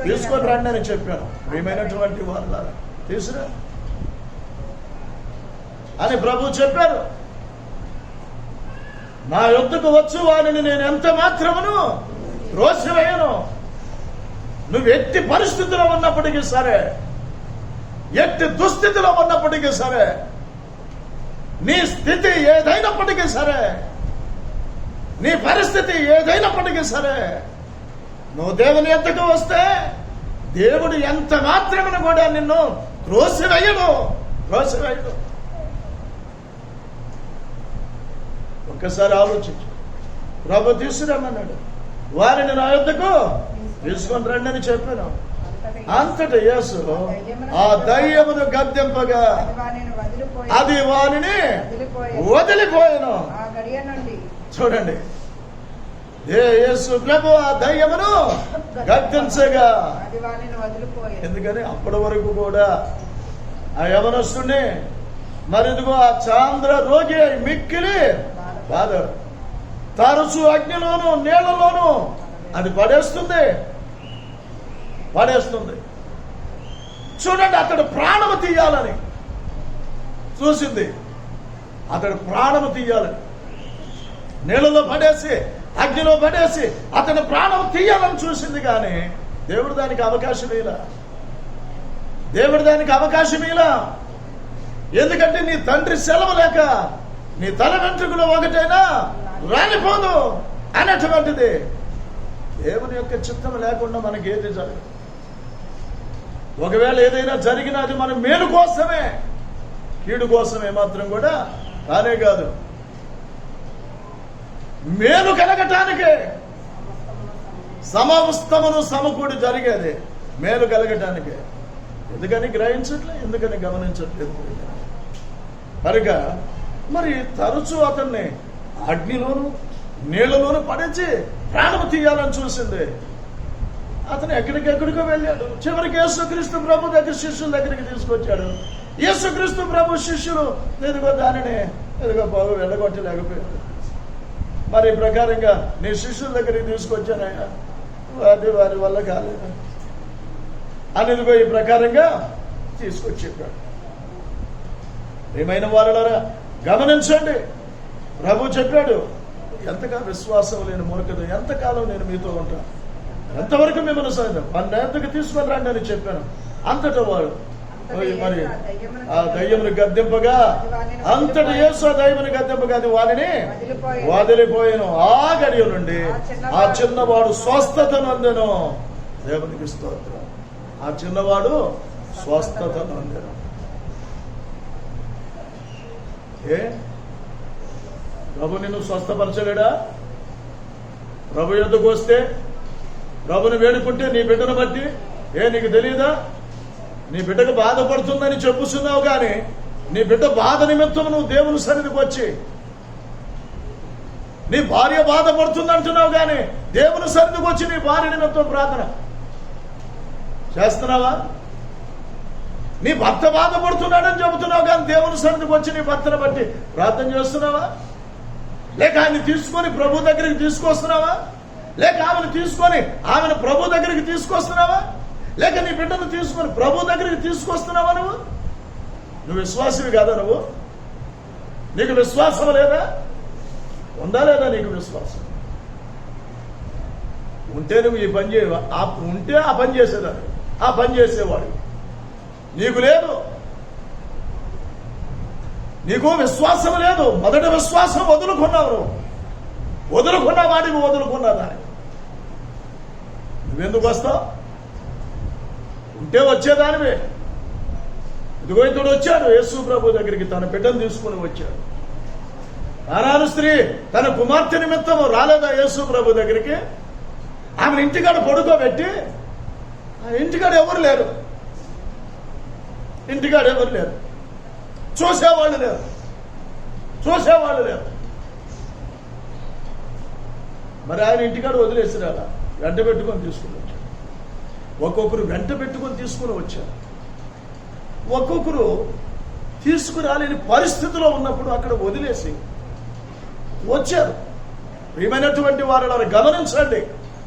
తీసుకొని రండి అని చెప్పాను. ప్రియమైనటువంటి వారులారా, తీసురా అని ప్రభు చెప్పారు. నా యొద్దకు వచ్చు వారిని నేను ఎంత మాత్రమును రోషవేయను. నువ్వు ఎట్టి పరిస్థితిలో ఉన్నప్పటికీ సరే, ఎట్టి దుస్థితిలో ఉన్నప్పటికీ సరే, నీ స్థితి ఏదైనప్పటికీ సరే, నీ పరిస్థితి ఏదైనప్పటికీ సరే, నువ్వు దేవుని యొద్దకు వస్తే దేవుడు ఎంత మాత్రమును కూడా నిన్ను త్రోసివేయడు. ఒక్కసారి ఆలోచించు. ప్రభు తీసుకురమ్మన్నాడు, వారిని నా యొద్దకు తీసుకొని రండి అని చెప్పాను. అంతటా యేసు ఆ దయ్యమును గద్దింపగా అది వారిని వదిలిపోయాను. చూడండి, యేసు ప్రభు ఆ దయ్యమును గద్దించగా, ఎందుకని అప్పటి వరకు కూడా ఆ యవనస్తుని మరిదిగో ఆ చాంద్ర రోగి మిక్కిలి బాధ, తరచు అగ్నిలోను నీళ్లలోను అది పడేస్తుంది. చూడండి, అతడు ప్రాణము తీయాలని చూసింది, అతడు ప్రాణము తీయాలని, నీళ్ళలో పడేసి అగ్నిలో పడేసి అతని ప్రాణం తీయాలని చూసింది. కానీ దేవుడు దానికి అవకాశం ఇలా. ఎందుకంటే నీ తండ్రి సెలవు లేక నీ తల వెంట్రుకలో ఒకటైనా రాలిపోదు అనేటువంటిది. దేవుని యొక్క చిత్తం లేకుండా మనకి ఏది జరగదు. ఒకవేళ ఏదైనా జరిగినా అది మన మేలు కోసమే, కీడు కోసమే మాత్రం కూడా కానే కాదు. మేలు కలగటానికే సమస్తమును సమకూడి జరిగేది, మేలు కలగటానికే. ఎందుకని గ్రహించట్లేదు, ఎందుకని గమనించట్లేదు కనుక మరి తరచూ అతన్ని అగ్నిలోను నీళ్లలోను పడేసి ప్రాణము తీయాలని చూసింది. అతను ఎక్కడికో వెళ్ళాడు. చివరికి యేసుక్రీస్తు ప్రభు దగ్గర శిష్యుల దగ్గరికి తీసుకొచ్చాడు. యేసుక్రీస్తు ప్రభు శిష్యులు దానిని బాబు వెళ్ళగొట్టలేకపోయాడు. మరి ఈ ప్రకారంగా నీ శిష్యుల దగ్గరికి తీసుకొచ్చానయ్యా, అది వారి వల్ల కాలేదు అని ఈ ప్రకారంగా తీసుకొచ్చి చెప్పాడు. ఏమైనా వారులారా గమనించండి, ప్రభు చెప్పాడు, ఎంతకాలం విశ్వాసం లేని మూర్ఖత, ఎంతకాలం నేను మీతో ఉంటాను, ఎంతవరకు మిమ్మల్ని సాయం 12 తీసుకొని రండి అని చెప్పాను. అంతటా వాడు మరి ఆ దయ్యమును గద్దెంపగా, అంతటి యేసు ఆ దయ్యమును గద్దెంపగా అది వారిని వదిలిపోయాను. ఆ గడియ నుండి ఆ చిన్నవాడు స్వస్థత నందెను. దేవునికి స్తోత్రం. ఆ చిన్నవాడు స్వస్థత నందెను. ప్రభు నిన్ను స్వస్థపరచలేడా? ప్రభు యొద్దకు వస్తే, ప్రభుని వేడుకుంటే నీ బిడ్డను బట్టి నీకు తెలియదా? నీ బిడ్డకు బాధపడుతుందని చెప్పుతున్నావు, కానీ నీ బిడ్డ బాధ నిమిత్తం నువ్వు దేవుని సన్నిధికి వచ్చి, నీ భార్య బాధపడుతుంది అంటున్నావు, కానీ దేవుని సన్నిధికి వచ్చి నీ భార్య నిమిత్తం ప్రార్థన చేస్తున్నావా? నీ భర్త బాధపడుతున్నాడని చెబుతున్నావు, కానీ దేవుని సన్నిధికి వచ్చి నీ భర్తను బట్టి ప్రార్థన చేస్తున్నావా? లేక ఆయన తీసుకొని ప్రభు దగ్గరికి తీసుకొస్తున్నావా? లేక ఆమెను తీసుకొని ఆమెను ప్రభు దగ్గరికి తీసుకొస్తున్నావా? లేక నీ బిడ్డను తీసుకొని ప్రభు దగ్గరికి తీసుకొస్తున్నావా? నువ్వు విశ్వాసివి కాదా? నీకు విశ్వాసం లేదా? ఉందా లేదా నీకు విశ్వాసం? ఉంటే నువ్వు ఈ పని ఉంటే ఆ పని చేసేదాన్ని, ఆ పని చేసేవాడు. నీకు లేదు, నీకు విశ్వాసం లేదు. మొదటి విశ్వాసం వదులుకున్నావు, వదులుకున్న వాడికి వదులుకున్నా దాన్ని నువ్వెందుకు వస్తావు? ఉంటే వచ్చేదానివే. ఇదిగో ఇతడు వచ్చాడు యేసు ప్రభు దగ్గరికి, తన బిడ్డను తీసుకుని వచ్చాడు. కానాను స్త్రీ తన కుమార్తె నిమిత్తము రాలేదా యేసు ప్రభు దగ్గరికి? ఆమె ఇంటికాడ పడుకోబెట్టి, ఇంటికాడ ఎవరు లేరు, ఇంటికాడ ఎవరు లేరు, చూసేవాళ్ళు లేరు, చూసేవాళ్ళు లేరు. మరి ఆయన ఇంటికాడ వదిలేసిరాలా? వెంట పెట్టుకొని తీసుకుని వచ్చారు. ఒక్కొక్కరు వెంట పెట్టుకొని తీసుకుని వచ్చారు. ఒక్కొక్కరు తీసుకురాలేని పరిస్థితిలో ఉన్నప్పుడు అక్కడ వదిలేసి వచ్చారు. ప్రియమైనటువంటి వారు గమనించండి,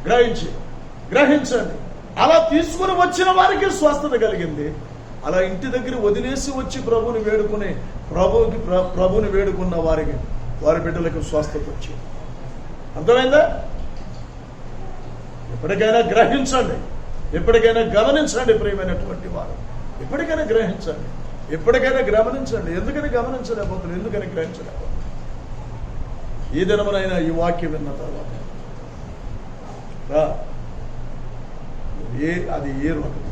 గ్రహించండి. అలా తీసుకుని వచ్చిన వారికి స్వస్థత కలిగింది. అలా ఇంటి దగ్గర వదిలేసి వచ్చి ప్రభుని వేడుకున్న వారికి, వారి బిడ్డలకు స్వస్థత వచ్చింది. అర్థమైందా? ఎప్పటికైనా గ్రహించండి, ఎప్పటికైనా గమనించండి. ప్రియమైనటువంటి వారు ఎప్పటికైనా గ్రహించండి, ఎప్పటికైనా గమనించండి. ఎందుకని గమనించలేకపోతున్నారు? ఎందుకని గ్రహించలేకపోతున్నారు? ఈ దినమునైనా ఈ వాక్యం విన్న తర్వాత అది ఏ రోగం?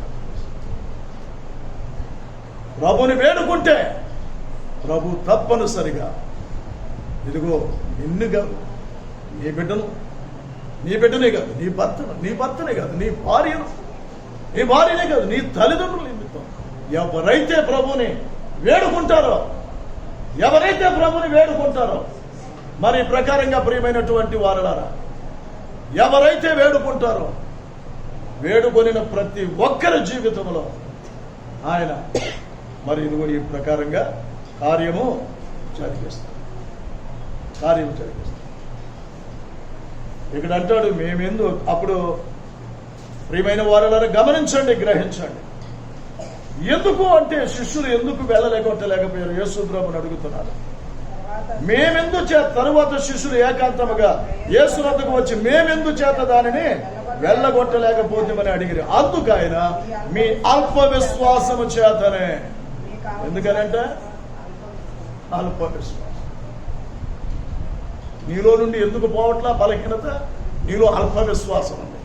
ప్రభుని వేడుకుంటే ప్రభు తప్పనిసరిగా ఇదిగో నిన్ను కాదు, నీ బిడ్డనే కాదు, నీ భర్తనే కాదు, నీ భార్యనే కాదు, నీ తల్లిదండ్రుల నిమిత్తం ఎవరైతే ప్రభుని వేడుకుంటారో మరి ప్రకారంగా ప్రియమైనటువంటి వారలారా, ఎవరైతే వేడుకుంటారో వేడుకొనిన ప్రతి ఒక్కరి జీవితంలో ఆయన మరి ఇదిగో ఈ ప్రకారంగా కార్యము జరిగిస్తాడు. ఇక్కడ అంటాడు మేమెందు. అప్పుడు ప్రియమైన వారలారా గమనించండి, గ్రహించండి. ఎందుకు అంటే శిష్యులు ఎందుకు వెళ్ళలేకపోయారు? యేసు ప్రభుని అడుగుతున్నారు. మేమెందు చేత, తరువాత శిష్యులు ఏకాంతముగా యేసు వద్దకు వచ్చి మేమెందు చేత దానిని వెళ్ళగొట్టలేకపోతామని అడిగారు. అందుకు ఆయన మీ అల్ప విశ్వాసము చేతనే. ఎందుకనంటే అల్ప విశ్వాసం. నీలో నుండి ఎందుకు పోవట్లా బలహీనత? నీలో అల్ప విశ్వాసం ఉంది.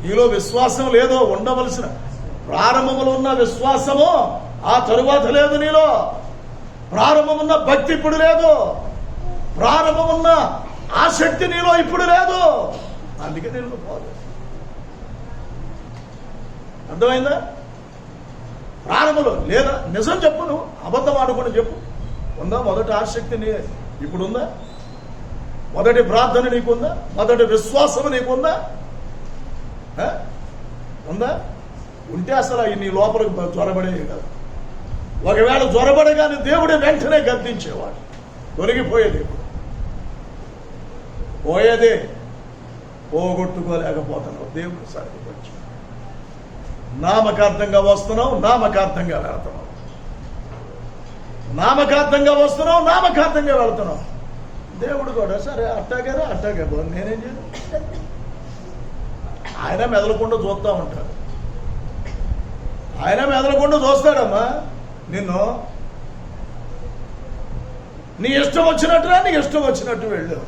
నీలో విశ్వాసం లేదో, ఉండవలసిన ప్రారంభములో ఉన్న విశ్వాసము ఆ తరువాత లేదు. నీలో ప్రారంభమున్న భక్తి ఇప్పుడు లేదు, ప్రారంభమున్న ఆసక్తి నీలో ఇప్పుడు లేదు. అందుకే నీళ్ళు పోదు. అర్థమైందా? ప్రారంభంలో లేదా? నిజం చెప్పు, నువ్వు అబద్ధం ఆడుకుని చెప్పు. ఉందా మొదటి ఆసక్తి? ఇప్పుడు ఉందా? మొదటి ప్రార్థన నీకుందా? మొదటి విశ్వాసం నీకుందా? ఉందా? ఉంటే అసలు నీ లోపలికి జ్వరబడేది కాదు. ఒకవేళ జ్వరబడగానే దేవుడే వెంటనే గద్దించేవాడు, తొలగిపోయేది. పోయేదే పోగొట్టుకోలేకపోతున్నావు. దేవుడు సరికి వచ్చి నామకార్థంగా వస్తున్నావు, నామకార్థంగా వెళుతున్నావు, నామకార్థంగా వస్తున్నావు, నామకార్థంగా వెళుతున్నావు. దేవుడు కూడా సరే అట్టాగే పోను, నేనేం చేయను. ఆయన మెదలకుండా చూస్తూ ఉంటాడు. ఆయన మెదలకుండా చూస్తాడమ్మా నిన్ను. నీ ఇష్టం వచ్చినట్టురా, నీ ఇష్టం వచ్చినట్టు వెళ్ళు.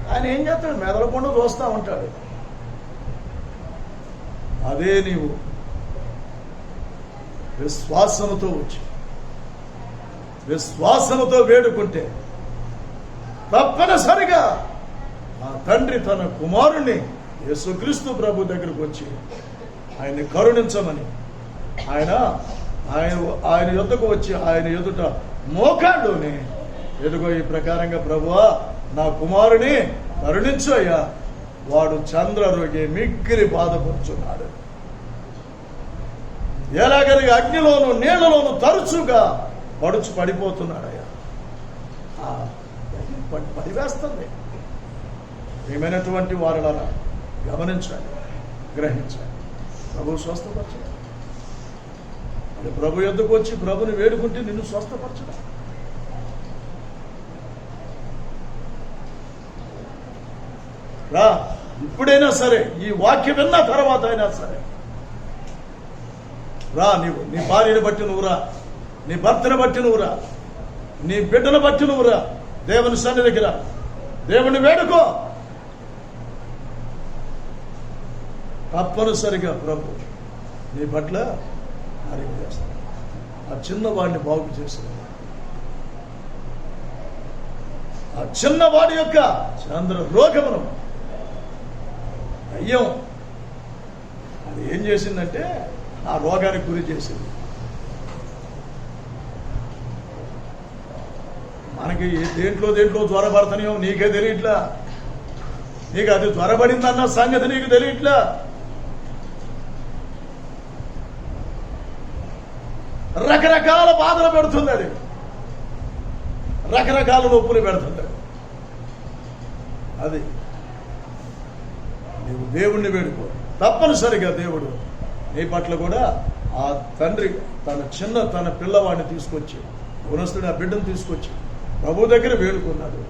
ఆయన ఏం చేస్తాడు? మెదలకుండా చూస్తూ ఉంటాడు. అదే నీవు విశ్వాసముతో వేడుకుంటే తప్పనిసరిగా ఆ తండ్రి తన కుమారుణ్ణి యేసుక్రీస్తు ప్రభు దగ్గరకు వచ్చి ఆయన్ని కరుణించమని ఆయన యొద్దకు వచ్చి ఆయన ఎదుట మోకాళ్ళుని ఎదుగో ఈ ప్రకారంగా ప్రభువా నా కుమారుని కరుణించు అయ్యా, వాడు చంద్రరోగి మిక్కిలి బాధపడుచున్నాడు. ఎలాగలిగి అగ్నిలోను నీళ్లలోను తరచుగా పడిపోతున్నాడయ్యా. పడివేస్తుంది. ఏమైనటువంటి వారులారా గమనించండి, గ్రహించండి. ప్రభు స్వస్థపరచండి. ప్రభు యొద్దకు వచ్చి ప్రభుని వేడుకుంటే నిన్ను స్వస్థపరచడం. రా, ఇప్పుడైనా సరే, ఈ వాక్యం విన్న తర్వాత అయినా సరే రా. నీవు నీ భార్యను బట్టి నువ్వు రా, నీ భర్తను బట్టి నువ్వు రా, నీ బిడ్డను బట్టి నువ్వు రా, దేవుని సన్నిధికి రా, దేవుని వేడుకో. తప్పనిసరిగా ప్రభు నీ పట్ల కార్యం చేస్తాడు. ఆ చిన్నవాడిని బాగు చేశాడు. ఆ చిన్నవాడి యొక్క చంద్ర రోగమును అయ్యం అది ఏం చేసిందంటే ఆ రోగానికి గురి చేసింది. మనకి దేంట్లో జ్వరపడతానేమో నీకే తెలియట్లా. నీకు అది జ్వరపడిందన్న సంగతి నీకు తెలియట్లా. రకరకాల బాధలు పెడుతుంది, అది రకరకాల నొప్పులు పెడుతుంది. అది నీవు దేవుణ్ణి వేడుకో. తప్పనిసరిగా దేవుడు నీ పట్ల కూడా ఆ తండ్రి తన పిల్లవాడిని తీసుకొచ్చి, గుణస్తుడు ఆ బిడ్డను తీసుకొచ్చి ప్రభు దగ్గర వేడుకున్నాడు.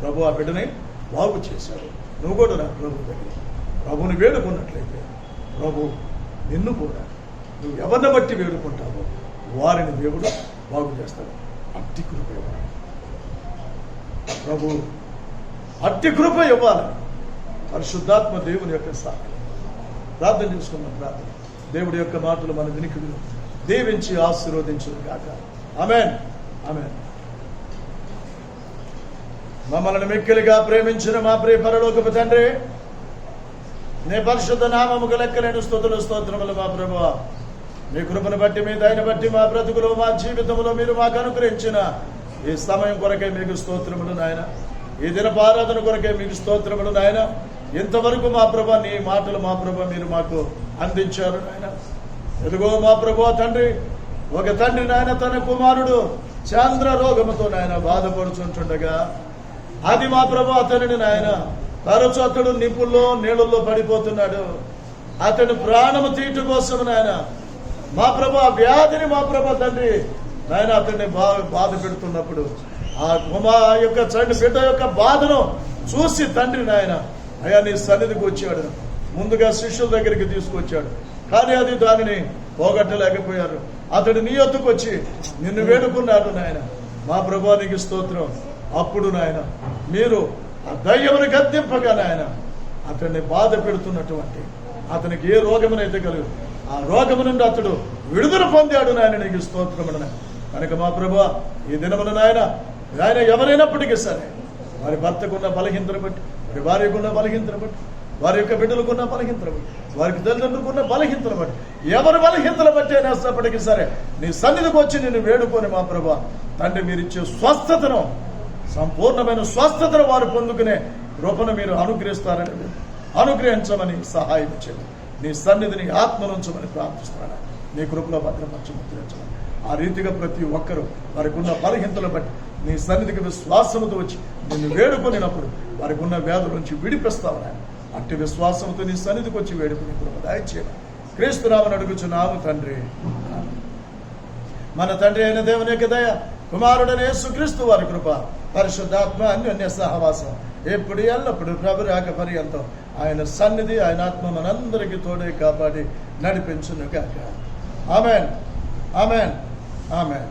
ప్రభు ఆ బిడ్డని బాగు చేశాడు. నువ్వు కూడా రా ప్రభు దగ్గర. ప్రభుని వేడుకున్నట్లయితే ప్రభు నిన్ను కూడా నువ్వు ఎవరిని బట్టి వేడుకుంటావో వారిని దేవుడు బాగు చేస్తాడు. అట్టి కృప ఇవ్వాలి ప్రభు, అట్టి కృప ఇవ్వాలి. పరిశుద్ధాత్మ దేవుని యొక్క సాక్షి ప్రార్థన చేసుకున్నాం. ప్రార్థన దేవుడి యొక్క మాటలు మన వినికిడిలో దీవించి ఆశీర్వదించును గాక. ఆమేన్, ఆమేన్. మమ్మల్ని మిక్కిలిగా ప్రేమించిన మా ప్రియ పరలోకపు తండ్రి, నీ పరిశుద్ధ నామముకు లెక్కలేని స్తుతులు స్తోత్రములు మా ప్రభువా. మీ కృపను బట్టి, మీ దయను బట్టి మా బ్రతుకులో, మా జీవితంలో మీరు మాకు అనుగ్రహించిన ఈ సమయం కొరకే మీకు స్తోత్రములు నాయన. ఈ దినపారాధన కొరకే మీకు స్తోత్రములు నాయన. ఇంతవరకు మా ప్రభా నీ మాటలు మా ప్రభా మీరు మాకు అందించారు నాయన. ఎదుగో మా ప్రభా తండ్రి, ఒక తండ్రి నాయన తన కుమారుడు చంద్ర రోగముతో నాయన బాధపడుచుంటుండగా, అది మా ప్రభా అతనిని నాయన తరచు అతడు నిప్పుల్లో నీళ్ళల్లో పడిపోతున్నాడు. అతడు ప్రాణము తీయట కోసం నాయన మా ప్రభా వ్యాధిని మా ప్రభా తండ్రి నాయన అతన్ని బాధ పెడుతున్నప్పుడు ఆ యొక్క చండి బిడ్డ యొక్క బాధను చూసి తండ్రి నాయన అయ్యా నీ సన్నిధికి వచ్చాడు. ముందుగా శిష్యుల దగ్గరికి తీసుకొచ్చాడు, కానీ అది దానిని పోగొట్టలేకపోయారు. అతడు నీ యొద్దకు వచ్చి నిన్ను వేడుకున్నాడు నాయన. మా ప్రభా నీకు స్తోత్రం. అప్పుడు నాయన మీరు ఆ దయ్యమును గద్దింపగా నాయన అతన్ని బాధ పెడుతున్నటువంటి అతనికి ఏ రోగమునైతే కలుగు ఆ రోగము నుండి అతడు విడుదల పొందాడు నాయన. నీకు స్తోత్రమున. కనుక మా ప్రభా ఈ దినమున నాయన ఎవరైనప్పటికీ సరే, వారి భర్తకున్న బలహీనతను బట్టి, వారి భార్యకున్న బలహీనతను బట్టి, వారి యొక్క బిడ్డలకున్న బలహీనతను బట్టి, వారికి తల్లిదండ్రులకున్న బలహీనతను బట్టి, ఎవరి బలహీనతలు బట్టి అయినప్పటికీ సరే నీ సన్నిధికి వచ్చి నిన్ను వేడుకొని మా ప్రభా తండ్రి మీరిచ్చే స్వస్థతను, సంపూర్ణమైన స్వస్థతను వారు పొందుకునే కృపను మీరు అనుగ్రహించమని సహాయం చేయండి. నీ సన్నిధిని ఆత్మనుంచమని ప్రార్థిస్తున్నాను. నీ కృపలో భద్రపరచు ముద్రించమని. ఆ రీతిగా ప్రతి ఒక్కరూ వారికి ఉన్న బలహీనతలు బట్టి నీ సన్నిధికి విశ్వాసముతో వచ్చి నిన్ను వేడుకొనినప్పుడు వారికి ఉన్న వ్యాధుల నుంచి విడిపిస్తావు నాయన. అట్టి విశ్వాసంతో నీ సన్నిధికి వచ్చి వేడుకుని కృప దయచేయమని క్రీస్తునామని అడుగుచున్నాము తండ్రి. మన తండ్రి అయిన దేవుని యొక్క దయ, కుమారుడైన యేసుక్రీస్తు వారి కృప, పరిశుద్ధాత్మ అన్యోన్య సహవాసం ఎప్పుడు ఎల్లప్పుడు ప్రభు రాక పర్యంతం ఆయన సన్నిధి, ఆయన ఆత్మ మనందరికీ తోడే కాపాడి నడిపించును గాక. ఆమేన్, ఆమేన్, ఆమేన్.